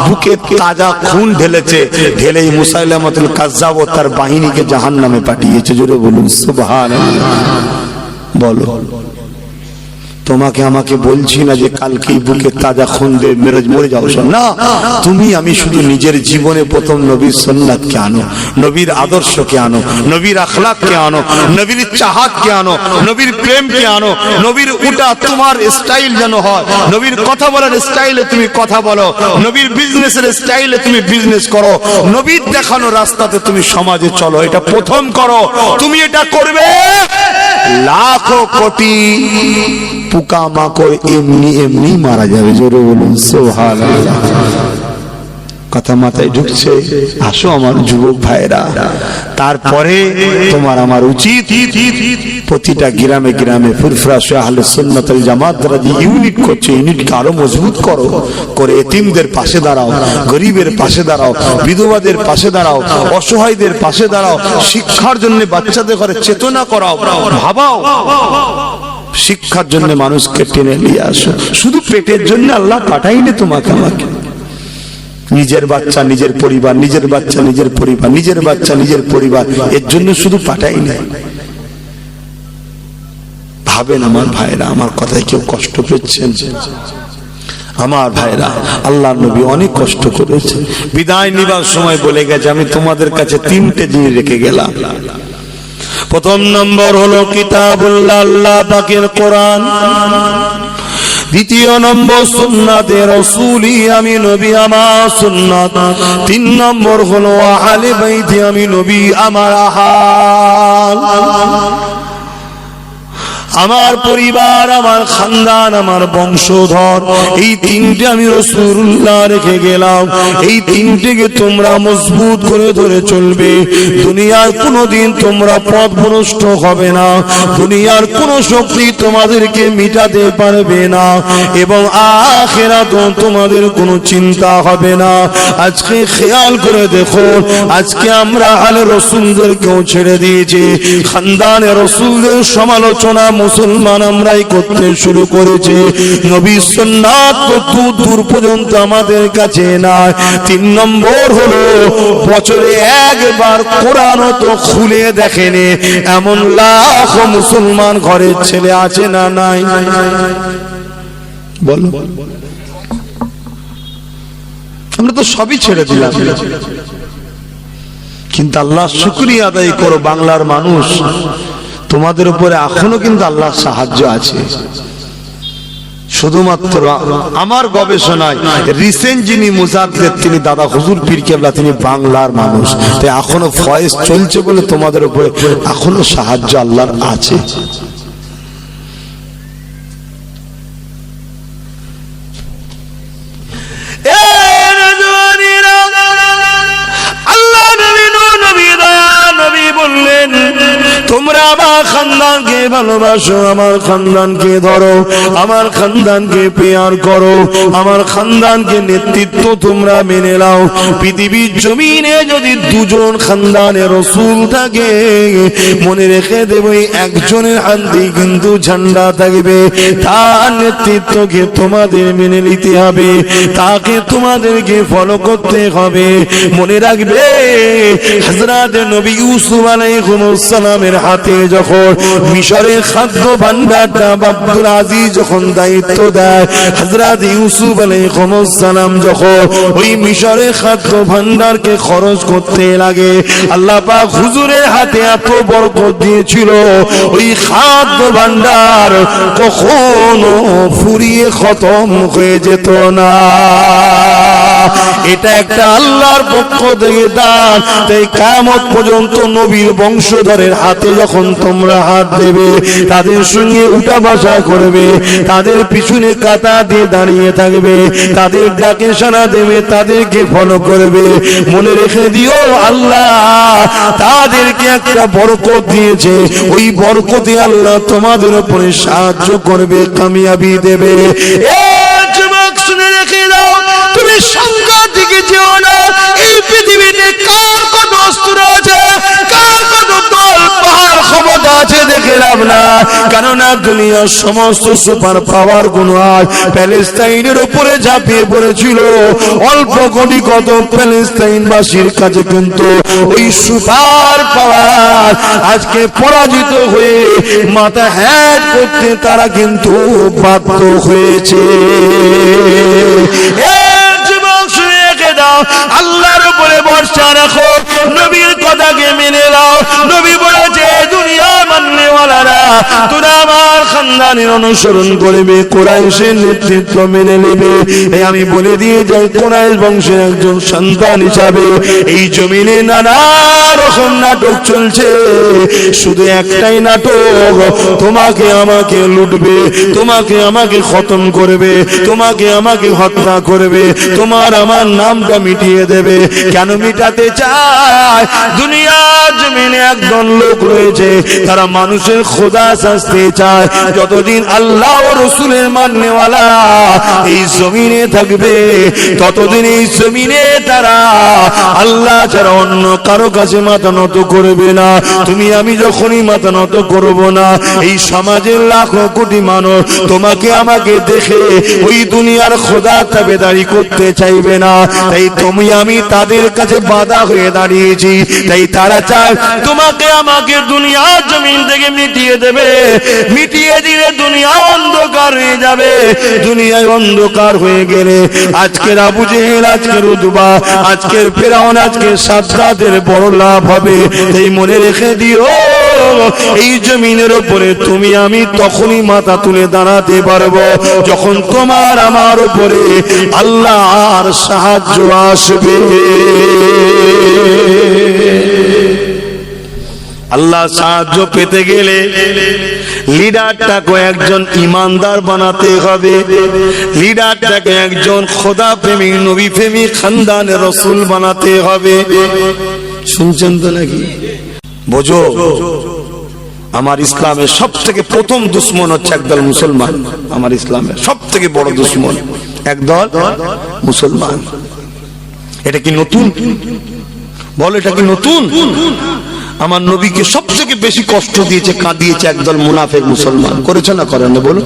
বুকে তাজা খুন ঢেলেছে, ঢেলেই মুসাইলামাতুল কাজ্জাব ও তার বাহিনীকে জাহান্নামে পাঠিয়েছে। জোরে বলুন সুবহানাল্লাহ। বলো তোমাকে আমাকে বলছি না যে কালকেই বুকে তাজা খুন দিয়ে মরে যাও না, তুমি আমি শুধু নিজের জীবনে প্রথম নবীর সুন্নাতকে আনো, নবীর আদর্শকে আনো, নবীর আখলাককে আনো, নবীর চাহাতকে আনো, নবীর প্রেমকে আনো, নবীর উটা তোমার স্টাইল যেন হয়, নবীর কথা বলার স্টাইলে তুমি কথা বলো, নবীর বিজনেসের স্টাইলে তুমি বিজনেস করো, নবীর দেখানো রাস্তাতে তুমি সমাজে চলো। এটা প্রথম করো। তুমি এটা করবে, লাখো কোটি পোকা মাকড় এমনি এমনি মারা যাবে। জোরে বলুন সুবহানাল্লাহ। কথা মাথায় ঢুকছে? আসো আমার যুবক ভাইরা, তারপরে তোমার আমার উচিত প্রতিটা গ্রামে গ্রামে ফুরফুরা আহলে সুন্নাত ওয়াল জামাত যারা ইউনিট করছে, ইউনিটকে আরো মজবুত করো, করে এতিমদের পাশে দাঁড়াও, গরিবের পাশে দাঁড়াও, বিধবাদের পাশে দাঁড়াও, অসহায়দের পাশে দাঁড়াও, শিক্ষার জন্য বাচ্চাদের ঘরে চেতনা করাও, ভাবাও। শিক্ষার জন্য মানুষকে টেনে নিয়ে আসো। শুধু পেটের জন্য আল্লাহ পাঠাইনি তোমাকে আমাকে। নিজের বাচ্চা নিজের পরিবার, নিজের বাচ্চা নিজের পরিবার, নিজের বাচ্চা নিজের পরিবার, এর জন্য শুধু পাঠাইনি। ভাবেন আমার ভাইরা, আমার কথায় কেউ কষ্ট পেয়েছেন? আমার ভাইরা, আল্লাহ নবী অনেক কষ্ট করেছে। বিদায় নিবার সময় বলে গেছে, আমি তোমাদের কাছে তিনটে জিনিস রেখে গেলাম। প্রথম নম্বর হলো কিতাবুল্লাহ, আল্লাহ পাকের কোরআন। দ্বিতীয় নম্বর সুন্নাতে রাসূলি, আমি নবী আমার সুন্নাত। তিন নম্বর হলো আহলে বাইত, আমি নবী আমার আহাল। আমার পরিবার, আমার খানদান, আমার বংশধর, এই তিনটে আমি রাসূলুল্লাহ রেখে গেলাম। এই তিনটেকে তোমরা মজবুত করে ধরে চলবে। দুনিয়ার কোনোদিন তোমরা পথভ্রষ্ট হবে না, দুনিয়ার কোনো শক্তি তোমাদেরকে মিটাতে পারবে না, এবং আখিরাতেও তোমাদের কোনো চিন্তা হবে না। আজকে খেয়াল করে দেখো, আজকে আমরা আহলে রাসূলদেরকেও ছেড়ে দিয়েছি। খানদানে রাসূলদের সমালোচনা মুসলমান আমরাই করতে শুরু করেছে। নবী সুন্নাত তো দূর পর্যন্ত আমাদের কাছে নাই। তিন নম্বর হলো বছরে একবার কোরআন তো খুলে দেখেনি এমন লাখ মুসলমান ঘরের ছেলে আছে না নাই? বলো, আমরা তো সবই ছেড়ে দিলাম। কিন্তু আল্লাহ শুকরিয়া আদায় করো, বাংলার মানুষ, তোমাদের উপরে এখনো কিন্তু আল্লাহর সাহায্য আছে। শুধুমাত্র আমার গবেষণায় রিসেন্ট যিনি মুজাদ্দিদ, তিনি দাদা হুজুর পীর কেবলা, তিনি বাংলার মানুষ। তাই এখনো ফয়েজ চলছে বলে তোমাদের উপরে এখনো সাহায্য আল্লাহর আছে। তোমরা আমার খানদানকে ভালোবাসো, আমার খানদানকে ধরো, আমার খানদানকে পেয়ার করো, আমার খানদানকে নেতৃত্ব তোমরা মেনে নাও। পৃথিবীর জমিনে যদি দুজন খানদানের রাসূল থাকে, মনে রেখে দেবে একজনের হাতে কিন্তু ঝান্ডা থাকবে। তার নেতৃত্বকে তোমাদের মেনে নিতে হবে, তাকে তোমাদেরকে ফলো করতে হবে। মনে রাখবে, হযরত নবী ইউসুফ আলাইহিস সালামের হাতে যখন মিশরের খাদ্য ভান্ডারটা আব্দুল আজিজ যখন দায়িত্ব দেয়, হযরত ইউসুফ আলাইহিস সালাম যখন ওই মিশরের খাদ্য ভান্ডারকে খরচ করতে লাগে, আল্লাহ পাক হুজুরের হাতে এত বরকত দিয়েছিল, ওই খাদ্য ভান্ডার কখনো ফুরিয়ে খতম হয়ে যেত না। এটা একটা আল্লাহর পক্ষ থেকে দান। তাই কিয়ামত পর্যন্ত নবীর বংশধরের হাতে যখন তোমরা হাত দেবে, তাদের সঙ্গে উঠা বসা করবে, তাদের পিছনে কাতা দিয়ে দাঁড়িয়ে থাকবে, তাদের ডাকে সাড়া দেবে, তাদেরকে ফলো করবে। মনে রেখে দিও, আল্লাহ তাদেরকে একটা বরকত দিয়েছে, ওই বরকতে আল্লাহ তোমাদের উপরে সাহায্য করবে, কামিয়াবি দেবে। যুবক শুনে রেখে দাও, তুমি সংখ্যার দিকে যেও না। এই পৃথিবীতে কার কত অস্ত্র আছে, কার কত দল পাহাড় ক্ষমতা আছে দেখে লাভ না, কেননা দুনিয়ার সমস্ত সুপার পাওয়ার গুলো আজ প্যালেস্টাইনের উপরে ঝাঁপিয়ে পড়েছিল। অল্প কোটি কত প্যালেস্টাইনবাসীর কাছে কিন্তু ওই সুপার পাওয়ার আজকে পরাজিত হয়ে মাথা হ্যাট করতে তারা কিন্তু বাধ্য হয়েছে। আল্লাহর উপরে ভরসা রাখো, নবীর কথাকে মেনে নাও। নবী বলেছে দুনিয়া মাননেওয়ালারা তোরা আমার খানদানের অনুসরণ করবে, কুরাইশের নেতৃত্ব মেনে নেবে। আমি বলে দিয়ে যাই, কুরাইশ বংশের একজন সন্তান হিসাবে এই জমিনে নানা রকম নাটক চলছে। শুধু একটাই নাটক, তোমাকে আমাকে লুটবে, তোমাকে আমাকে খতম করবে, তোমাকে আমাকে হত্যা করবে, তোমার আমার নামটা মিটিয়ে দেবে। কেন মিটাতে চায়? দুনিয়ার জমিনে একজন লোক রয়েছে, তারা মানুষের খোদা শাস্তি চায়। যতদিন আল্লাহ ও রসুলের মাননেওয়ালা এই জমিনে থাকবে, ততদিন এই জমিনে তারা আল্লাহ ছাড়া অন্য কারো কাছে মাথা নত করবে না। তুমি আমি যখনই মাথা নত করব না, এই সমাজের লাখো কোটি মানুষ তোমাকে আমাকে দেখে ওই দুনিয়ার খোদা তাবেদারি করতে চাইবে না। তাই তুমি আমি তাদের কাছে বাধা হয়ে দাঁড়িয়েছি। তাই তারা চায় তোমাকে আমাকে দুনিয়ার জমিন থেকে মিটিয়ে দেবে। মিটিয়ে দিলে দুনিয়া অন্ধকার হয়ে যাবে। দুনিয়ায় অন্ধকার হয়ে গেলে আজকের আবু জেহেল, আজকের উতবা, আজকের ফিরআউন, আজকের সাদ্দাতের বড় লাভ হবে। তাই মনে রেখে দিও, এই জমিনের উপরে তুমি আমি তখনই মাথা তুলে দাঁড়াতে পারবো যখন তোমার আমার উপরে আল্লাহর সাহায্য আসবে। আল্লাহ সাহায্য পেতে গেলে লিডারটাকে একজন ইমানদার বানাতে হবে। লিডারটাকে একজন খোদা প্রেমিক, নবী প্রেমিক, খানদানের রসুল বানাতে হবে। শুনছেন তো নাকি? বোঝো, আমার ইসলামের সব থেকে প্রথম দুশ্মন হচ্ছে একদল মুসলমান। আমার ইসলামের সব থেকে বড় দুশ্মন একদল মুসলমান। এটা কি নতুন? বল, এটা কি নতুন? আমার নবীকে সব থেকে বেশি কষ্ট দিয়েছে, কাঁদিয়েছে একদল মুনাফিক মুসলমান। করেছে না করেন না বলো?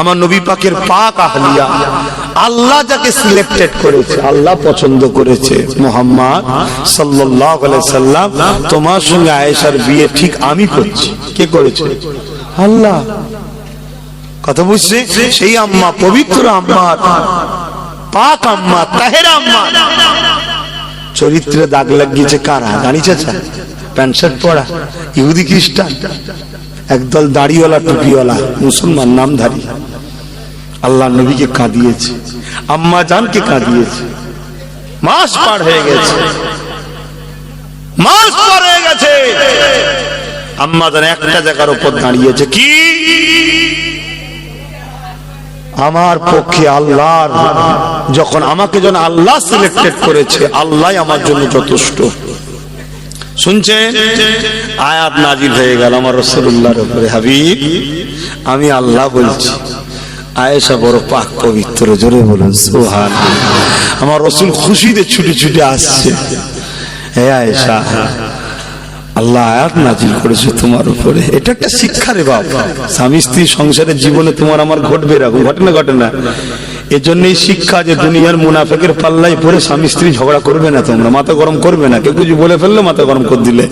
আমার নবী পাকের পাক আহলিয়া, আল্লাহ যাকে সিলেক্টেড করেছে, আল্লাহ পছন্দ করেছে, মুহাম্মদ সাল্লাল্লাহু আলাইহি সাল্লাম, তোমার সঙ্গে আয়েশার বিয়ে ঠিক আমি করছি। কে করেছে? আল্লাহ। কথা বুঝছে? সেই আম্মা, পবিত্র আম্মা, পাক আম্মা, তাহেরা আম্মা, চরিত্রে দাগ লাগিয়েছে কারা? দাড়ি চাচা, প্যান্ট শার্ট পরা ইহুদি খ্রিস্টান, একদল দাড়িওয়ালা টুপিওয়ালা মুসলমান নামধারী আল্লাহ নবীকে কাঁদিয়েছে, আম্মা জানকে কাঁদিয়েছে। মাস পার হয়ে গেছে, মাস পার হয়ে গেছে, আম্মা জান একটা জায়গার উপর দাঁড়িয়েছে, কি আমার পক্ষে আল্লাহর, যখন আমাকে যখন আল্লাহ সিলেক্টেড করেছে, আল্লাহ আমার জন্য যথেষ্ট। শুনছেন? আয়াত নাজিল হয়ে গেল আমার রাসূলুল্লাহর উপরে, হাবিব আমি আল্লাহ বলছি, আয়েশা বড় পাক পবিত্র, জোরে বলুন সুবহানাল্লাহ। আমার রাসূল খুশিতে ছুটে ছুটে আসছে, হে আয়েশা আল্লাহ আয়াত নাজিল করেছে তোমার উপরে। এটা একটা শিক্ষা রে বাপ, স্বামী স্ত্রী সংসারের জীবনে তোমার আমার ঘটবে, এরকম ঘটনা ঘটে না। এজন্যই শিক্ষা যে দুনিয়ার মুনাফিকের পাল্লায় পড়ে স্বামী স্ত্রী ঝগড়া করবে না, তোমরা মাথা গরম করবে না। কেউ কিছু বলে ফেললে মাথা গরম করে দিলে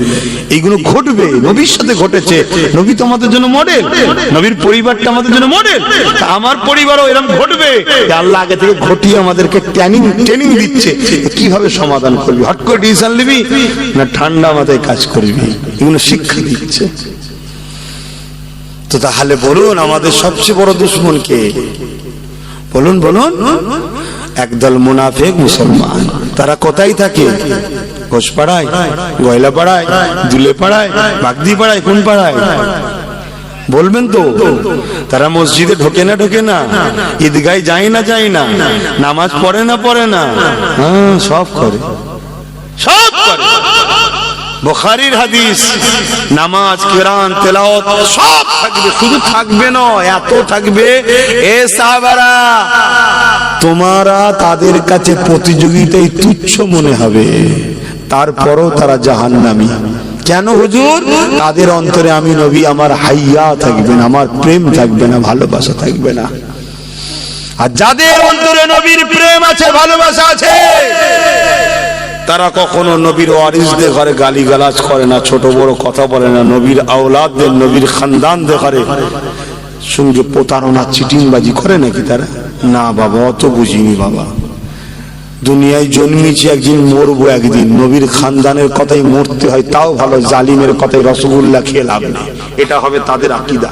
এইগুলো ঘটবে। নবীর সাথে ঘটেছে, নবী তো আমাদের জন্য মডেল, নবীর পরিবারটা আমাদের জন্য মডেল। আমার পরিবারও এরকম ঘটবে। আল্লাহ আগে থেকে ঘটিয়ে আমাদেরকে ট্রেনিং দিচ্ছে কিভাবে সমাধান করবি, হট করে ডিসিশন নিবি না ঠান্ডা মাথায় কাজ করবি, এগুলো শিক্ষা দিচ্ছে। তো তাহলে বলুন আমাদের সবচেয়ে বড় দুশমন কে? বলুন বলুন। একদল মুনাফিক মুসলমান। তারা কোথায় থাকে? ঘোষপাড়ায়, গয়লা পাড়ায়, দুলে পাড়ায়, বাগদি পাড়ায়, কোন পাড়ায় বলবেন তো? তারা মসজিদে ঢোকে না ঢোকে না, ঈদগায় যায় না যায় না, নামাজ পড়ে না পড়ে না, হ্যাঁ সব করে, সব করে। বুখারীর হাদিস, নামাজ, কিরাত, তেলাওয়াত সব থাকবে, শুধু থাকবে না, এত থাকবে এ সাহাবারা তোমারা তাদের কাছে প্রতিযোগিতায় তুচ্ছ মনে হবে, তারপরও তারা জাহান্নামী। কেন হুজুর? তাদের অন্তরে আমি নবী আমার হাইয়া থাকবে না, আমার প্রেম থাকবে না, ভালোবাসা থাকবে না। আর যাদের অন্তরে নবীর প্রেম আছে, ভালোবাসা আছে, তারা কখনো নবীর ওয়ারিসদের ঘরে গালিগালাজ করে না, ছোট বড় কথা বলে না, নবীর আওলাদদের, নবীর খানদানদের ঘরে সঙ্গে প্রতারণা চিটিংবাজি করে নাকি তারা? না বাবা, অত বুঝিনি বাবা। দুনিয়ায় জন্মেছি একদিন, মরবো একদিন। নবীর খানদানের কথাই মরতে হয় তাও ভালো, জালিমের কথাই রসগোল্লা খেয়ে লাভ নেই। এটা হবে তাদের আকীদা,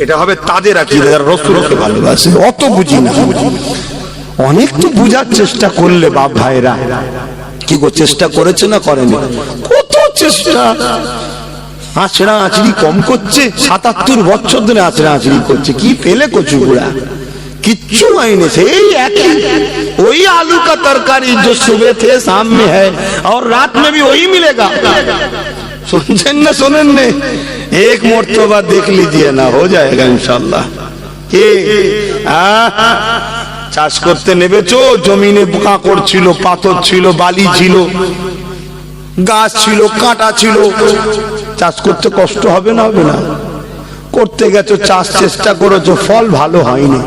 এটা হবে তাদের আকীদা যারা রাসূলকে ভালোবাসে। অত বুঝি না, অনেক তো বুঝার চেষ্টা করলে বাপ ভাইরা, কি গো চেষ্টা করেছে না করেনি? কত চেষ্টা। আঁচড়া আঁচড়ি কম করছে, ৭৭ বছর ধরে আঁচড়া আঁচড়ি করছে। কি পেলে কচু গুড়া? किच्चू आईने से वही आलू का तरकारी जो सुबह थे शाम में है और रात में भी वही मिलेगा। सुन ने एक मर्तबा देख लीजिए ना, हो जाएगा इंशाल्लाह। চাষ করতে নেবেছো, জমিনে কাঁকড় ছিল, পাথর ছিল, বালি ছিল, গাছ ছিল, কাঁটা ছিল, চাষ করতে কষ্ট হবে না? হবে না? করতে গেছো, চাষ চেষ্টা করেছো, ফল ভালো হয়নি,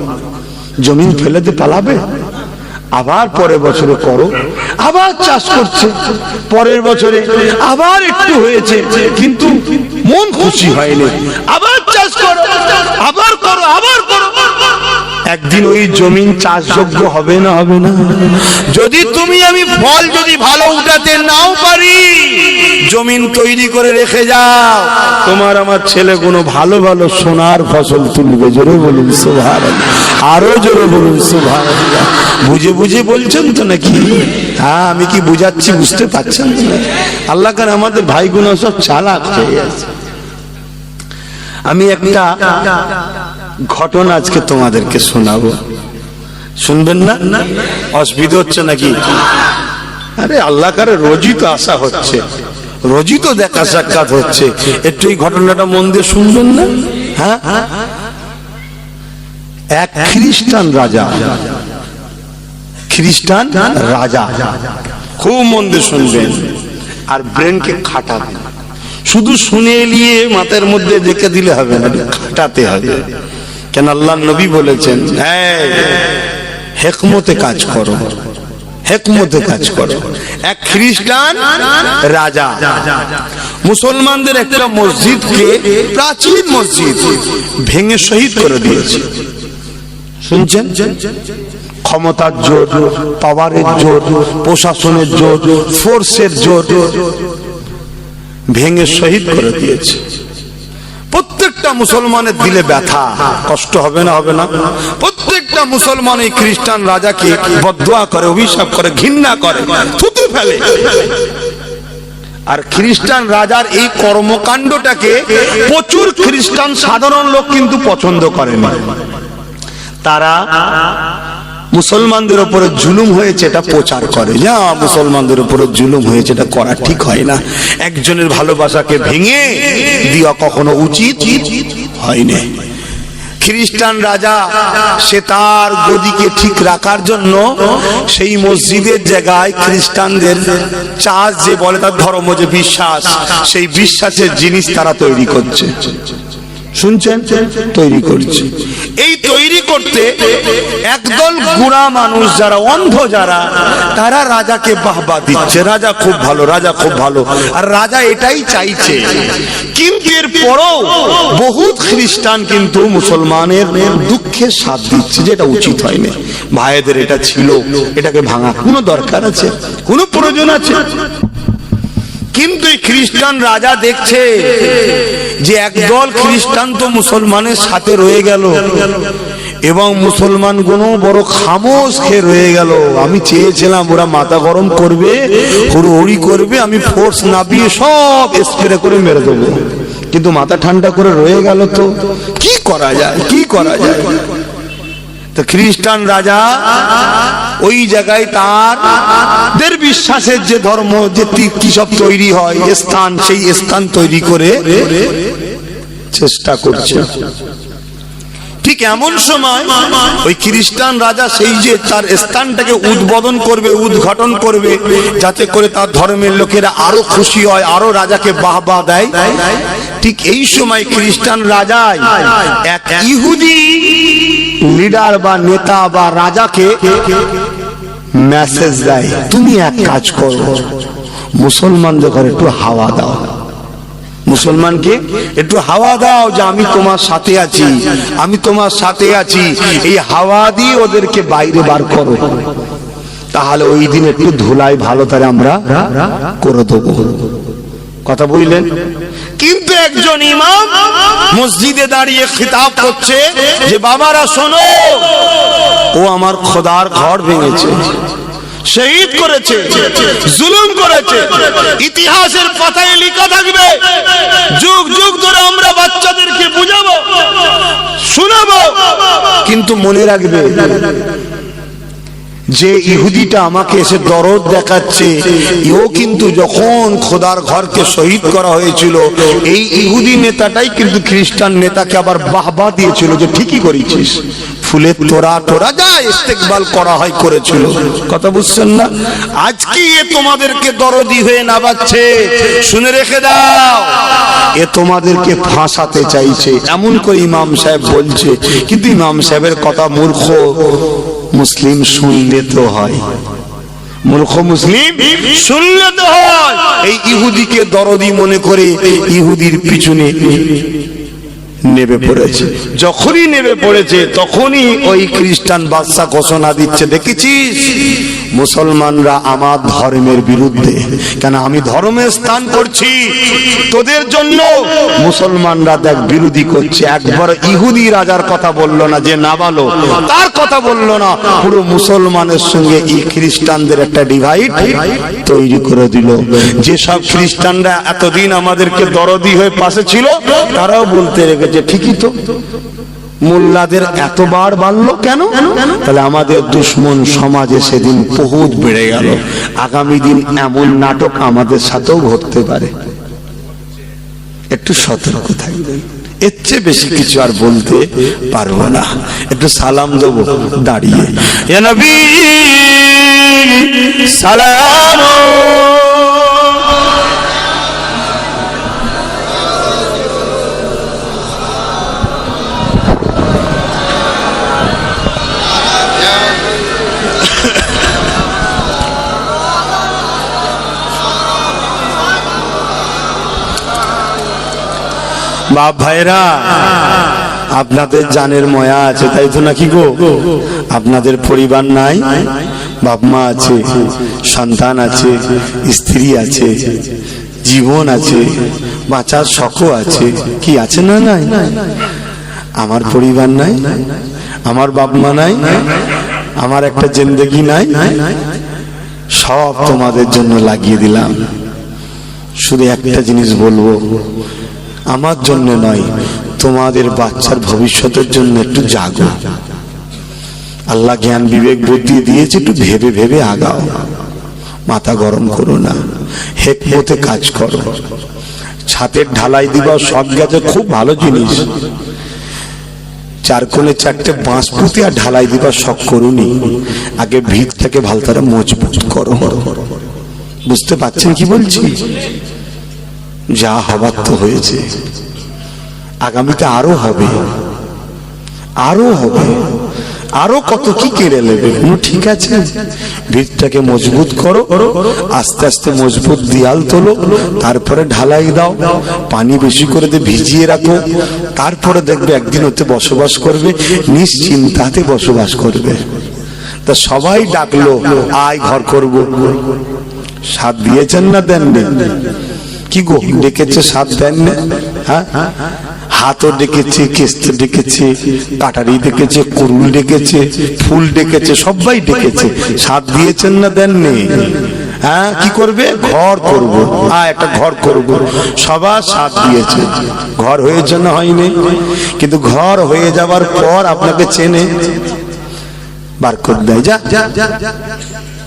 জমিন ফেলেতে পালাবে? আবার পরের বছরে করো, আবার চাষ করছে, পরের বছরে আবার একটু হয়েছে কিন্তু মন খুশি হয়নি, আবার চাষ করো, আবার করো, আবার করো। একদিন ওই জমিন চাষযোগ্য হবে না? হবে না? যদি তুমি আমি ফল যদি ভালো উঠাতে নাও পারি, জমিন তৈরি করে রেখে যাও, তোমার আমার ছেলেগুলো ভালো ভালো সোনার ফসল তুলবে। জোরে বলুন সুবহানাল্লাহ, আরো জোরে বলুন সুবহানাল্লাহ। বুঝে বুঝে বলছেন তো নাকি? হ্যাঁ, আমি কি বুঝাচ্ছি বুঝতে পারছেন? আল্লাহ কার আমাদের ভাইগুলো সব চালাক হয়ে গেছে। আমি একটা ঘটনা আজকে তোমাদেরকে শোনাবো, শুনবেন না? অসুবিধা হচ্ছে নাকি? আরে আল্লাহ কারে রোজই তো আসা হচ্ছে, রোজই তো দেখা সাক্ষাৎ হচ্ছে, একটু এই ঘটনাটা মন দিয়ে শুনবেন না? হ্যাঁ, এক খ্রিস্টান রাজা, খ্রিস্টান রাজা, খুব মন দিয়ে শুনবেন আর ব্রেনকে খাটাবেন। শুধু শুনে এলিয়ে মাথার মধ্যে রেখে দিলে হবে না, খাটাতে হবে। কেন আল্লাহ নবী বলেছেন, হিকমতে কাজ করো, হিকমতে কাজ করো। এক খ্রিস্টান রাজা মুসলমানদের একটা মসজিদকে, প্রাচীন মসজিদ, ভেঙে শহীদ করে দিয়েছে। শুনছেন? ক্ষমতার জোর, পাওয়ারের জোর, প্রশাসনের জোর, ফোর্সের জোর, ভেঙে শহীদ করে দিয়েছে। প্রত্যেকটা মুসলমানের দিলে ব্যথা, কষ্ট হবে না? হবে না? প্রত্যেকটা মুসলমান এই খ্রিস্টান রাজাকে বদদুয়া করে, অভিশাপ করে, ঘৃণা করে, থুতু ফেলে। আর খ্রিস্টান রাজার এই কর্মকাণ্ডটাকে প্রচুর খ্রিস্টান সাধারণ লোক কিন্তু পছন্দ করে না। তারা মুসলমানদের উপরে জুলুম হয়েছে এটা প্রচার করে, যা মুসলমানদের উপরে জুলুম হয়েছে এটা করা ঠিক হয় না। একজনের ভালোবাসাকে ভেঙে দেওয়া কখনো উচিত হয়নি। খ্রিস্টান রাজা সে তার গদিকে ঠিক রাখার জন্য সেই মসজিদের জায়গায় খ্রিস্টানদের চাষ যে বলে, তার ধর্ম যে বিশ্বাস, সেই বিশ্বাসের জিনিস তারা তৈরি করছে। শুনছেন? তৈরি করছে। এই তৈরি করতে একদল গুণা মানুষ যারা অন্ধ, যারা, তারা রাজাকে বাহবা দিচ্ছে, রাজা খুব ভালো, রাজা খুব ভালো, আর রাজা এটাই চাইছে। কিন্তু এর পরও বহুত খ্রিস্টান কিন্তু মুসলমানের দুঃখের সাথ দিচ্ছে, যেটা উচিত হয়নি। ভাইদের এটা ছিল, এটাকে ভাঙা কোনো দরকার আছে, কোনো প্রয়োজন আছে? কিন্তু এই খ্রিস্টান রাজা দেখছে যে একদল খ্রিস্টান তো মুসলমানের সাথে রয়ে গেল এবং মুসলমান গুলো বড় খামোশ খেয়ে রয়ে গেল। আমি চেয়েছিলাম ওরা মাথা গরম করবে, হুড়োহুড়ি করবে, আমি ফোর্স নামিয়ে সব স্প্রে করে মেরে দেবো, কিন্তু মাথা ঠান্ডা করে রয়ে গেল। তো কি করা যায়, কি করা যায়? তো খ্রিস্টান রাজা ওই জায়গায় তাদের বিশ্বাসের যে ধর্ম, যে কি সব তৈরি হয় স্থান, সেই স্থান তৈরি করে চেষ্টা করছে। ঠিক এমন সময় ওই খ্রিস্টান রাজা সেই যে তার স্থানটাকে উদ্বোধন করবে, উদ্ঘাটন করবে, যাতে করে তার ধর্মের লোকেরা আরো খুশি হয়, আরো রাজাকে বাহবা দেয়। ঠিক এই সময় খ্রিস্টান রাজায় এক ইহুদি লিডার বা নেতা বা রাজাকে মেসেজ দেয়, তুমি এক কাজ করো, মুসলমানদের ঘরে একটু হাওয়া দাও, মুসলমানকে একটু হাওয়া দাও, যে আমি তোমার সাথে আছি, আমি তোমার সাথে আছি, এই হাওয়া দিয়ে ওদেরকে বাইরে বার করো, তাহলে ওই দিন একটু ধুলাই ভালো তারে আমরা করে দেবো। কথা বললেন। কিন্তু একজন ইমাম মসজিদে দাঁড়িয়ে খিতাব করছে যে বাবারা শোনো, ও আমার খোদার ঘর ভেঙেছে, শহীদ করেছে, জুলুম করেছে, ইতিহাসের পাতায় লেখা থাকবে, যুগ যুগ ধরে আমরা বাচ্চাদেরকে বুঝাবো, শোনাবো, কিন্তু মনে রাখবে যে ইহুদিটা আমাকে এসে দরদ দেখাচ্ছে, ও কিন্তু যখন খোদার ঘরকে শহীদ করা হয়েছিল, এই ইহুদি নেতাটাই কিন্তু খ্রিস্টান নেতাকে আবার বাহবা দিয়েছিল যে ঠিকই করেছিস, ফুলের তোরা তোরা যা ইস্তেকবাল করা হয় করেছিল। কথা বুঝছেন না? আজকে এ তোমাদেরকে দরদি হয়ে নাবাচ্ছে, শুনে রেখে দাও, এ তোমাদেরকে ফাঁসাতে চাইছে, এমন করে ইমাম সাহেব বলছে। কিন্তু ইমাম সাহেবের কথা মূর্খ মুসলিম শুনলে তো হয়, মূর্খ মুসলিম শুনলে তো হয়। এই ইহুদিকে দরদি মনে করে ইহুদির পিছনে নেমে পড়েছে। যখনই নেমে পড়েছে তখনই ওই খ্রিস্টান বাদশা ঘোষণা দিচ্ছে, দেখেছিস মুসলমানরা আমার ধর্মের বিরুদ্ধে, কেন আমি ধর্মের স্থান করছি, তোদের জন্য মুসলমানরা দেখ বিরোধী করছে। একবার ইহুদি রাজার কথা বলল না, যে নাবালো তার কথা বলল না, পুরো মুসলমানের সঙ্গে এই খ্রিস্টানদের একটা ডিভাইড তৈরি করে দিল। যেসব খ্রিস্টানরা এতদিন আমাদেরকে দরদি হয়ে পাশে ছিল, তারাও বলতে রেখেছে ঠিকই তো, মোল্লাদের এতবার বাড়লো কেন? তাহলে আমাদের দুশ্মন সমাজে সেদিন বহুত বেড়ে গেল। আগামী দিন এমন নাটক আমাদের সাথেও ঘটতে পারে, একটু সতর্ক থাকবেন। এর চেয়ে বেশি কিছু আর বলতে পারবো না। একটু সালাম দেবো দাঁড়িয়ে, ইয়া নবী সালাম। বাপ ভাইরা, আপনাদের জানের ময়া আছে, তাই তো নাকি গো? আপনাদের পরিবার নাই, বাপ মা আছে, সন্তান আছে, স্ত্রী আছে, জীবন আছে, বাঁচার শখও আছে, কি আছে না নাই? আমার পরিবার নাই, আমার বাপ মা নাই, আমার একটা জিন্দেগি নাই, সব তোমাদের জন্য লাগিয়ে দিলাম। শুধু একটা জিনিস বলবো, আমার জন্য নয়, তোমাদের বাচ্চার ভবিষ্যতের জন্য একটু জাগো। আল্লাহ জ্ঞান বিবেক বুদ্ধি দিয়েছে, একটু ভেবে ভেবে আগাও, মাথা গরম করো না, হেকমতে কাজ করো। ছাদের ঢালাই দিবা সব গেছে, খুব ভালো জিনিস, চার কোণে চারটে বাঁশ পুঁতে আর ঢালাই দিবা শখ করুনি, আগে ভিতটাকে ভালো করে মজবুত করো। বুঝতে পারছেন কি বলছি? যা হবার তো হয়েছে, আগামীতে আরো হবে, আরো হবে, আরো কত কি কেড়ে নেবে। ঠিক আছে, ভিতটাকে মজবুত করো, আস্তে আস্তে মজবুত দেয়াল তোলো, তারপরে ঢালাই দাও, পানি বেশি করে দিয়ে ভিজিয়ে রাখো, তারপরে দেখবে একদিন ওতে বসবাস করবে, নিশ্চিন্তাতে বসবাস করবে। তা সবাই ডাকলো, আয় ঘর করবো, সাথ দিয়েছেন না দেননি? কি গো ডেকেছে, সাথ দেন না? হ্যাঁ, হাতও ডেকেছে, কেস্তে ডেকেছে, কাটারি ডেকেছে, কুরুল ডেকেছে, ফুল ডেকেছে, সবাই ডেকেছে, সাথ দিয়েছেন না দেননি? হ্যাঁ, কি করবে? ঘর করবো, একটা ঘর করব, সবার সাথ দিয়েছে, ঘর হয়েছে না হয়নি? কিন্তু ঘর হয়ে যাবার পর আপনাকে চেনে, বার করে দেয়, যা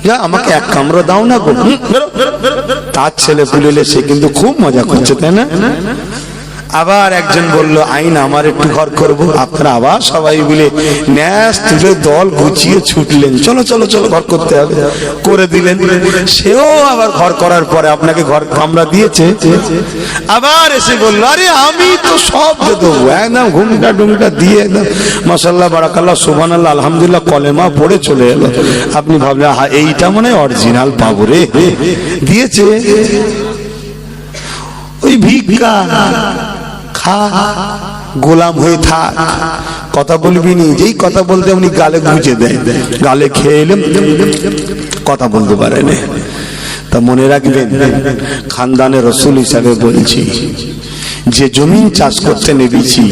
যা আমাকে এক কামড়া দাও না গো। তার ছেলে পুলেলে সে কিন্তু খুব মজা করছে, তাই না? আবার একজন বলল আইন আমার একটু ঘর করব। আপনারা আবার সবাই মিলে ন্যাস তুলে দল গুছিয়ে ছুটলেন, চলো চলো চলো ঘর করতে হবে, করে দিলেন। সেও আবার ঘর করার পরে আপনাকে ঘর কামরা দিয়েছে, আবার এসে বলল আরে আমি তো সব দেবো, একদম ঘুমটা ডুমটা দিয়ে একদম মাশাআল্লাহ বারাকাল্লাহ সুবহানাল্লাহ আলহামদুলিল্লাহ কলেমা পড়ে চলে এলো। আপনি ভাবলেন হ্যাঁ এইটা মনে হয় অরিজিনাল পাবো রে, দিয়েছে। ওই ভিক্ষা খা, গোলাম হয়ে থাক, কথা বলবি নি, যেই কথা বলতে উনি গালে গুঁজে দেয়, গালে খেয়ে এলেন কথা বলতে পারে না। তা মনে রাখবেন খানদানের রসুল হিসাবে বলছি, যে জমিন চাষ করতে নেমেছি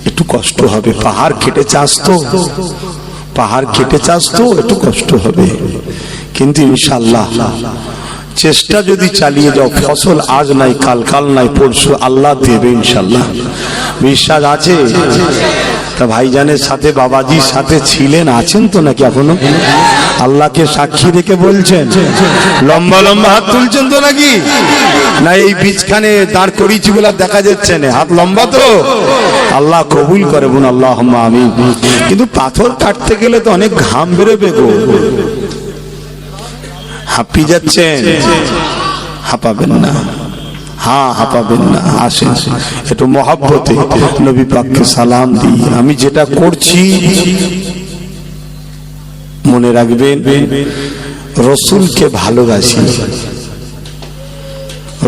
একটু কষ্ট হবে, পাহাড় কেটে চাষ তো, পাহাড় কেটে চাষ তো একটু কষ্ট হবে, কিন্তু ইনশাআল্লাহ চেষ্টা যদি চালিয়ে যাও ফসল আজ নাই কাল, কাল নাই পরশু আল্লাহ দেবে ইনশাআল্লাহ। বিশ্বাস আছে? তা ভাইজানের সাথে বাবাজির সাথে ছিলেন, আছেন তো নাকি এখনো? আল্লাহকে সাক্ষী রেখে বলছেন, লম্বা লম্বা হাত তুলছেন তো নাকি? না এই বীজখানে দাঁড় করিয়েছি বলে দেখা যাচ্ছে না, হাত লম্বা তো? আল্লাহ কবুল করে বোন, আল্লাহুম্মা আমিন। কিন্তু পাথর কাটতে গেলে তো অনেক ঘাম বেরোবে গো, হাঁপিয়ে যাচ্ছেন, হাঁপাবেন না, হ্যাঁ হাঁপাবেন না, আসেন একটু মহব্বতে নবী পাককে সালাম দিই। আমি যেটা করছি মনে রাখবেন রসুলকে ভালোবাসি,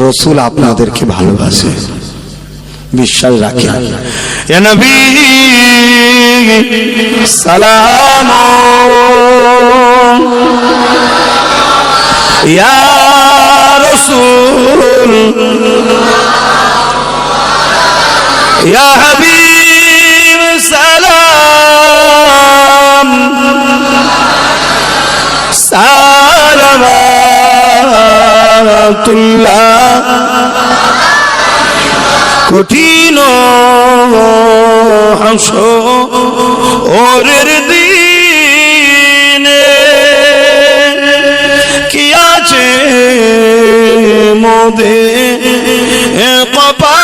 রসুল আপনাদেরকে ভালোবাসে, বিশ্বাস রাখেন। ইয়া নবী সালাম, ইয়া রাসূল, ইয়া হাবিব সালাম, সালাওয়াতুল্লাহ। কঠিন হাসরের দিনে কি আছে মোদের কপালে,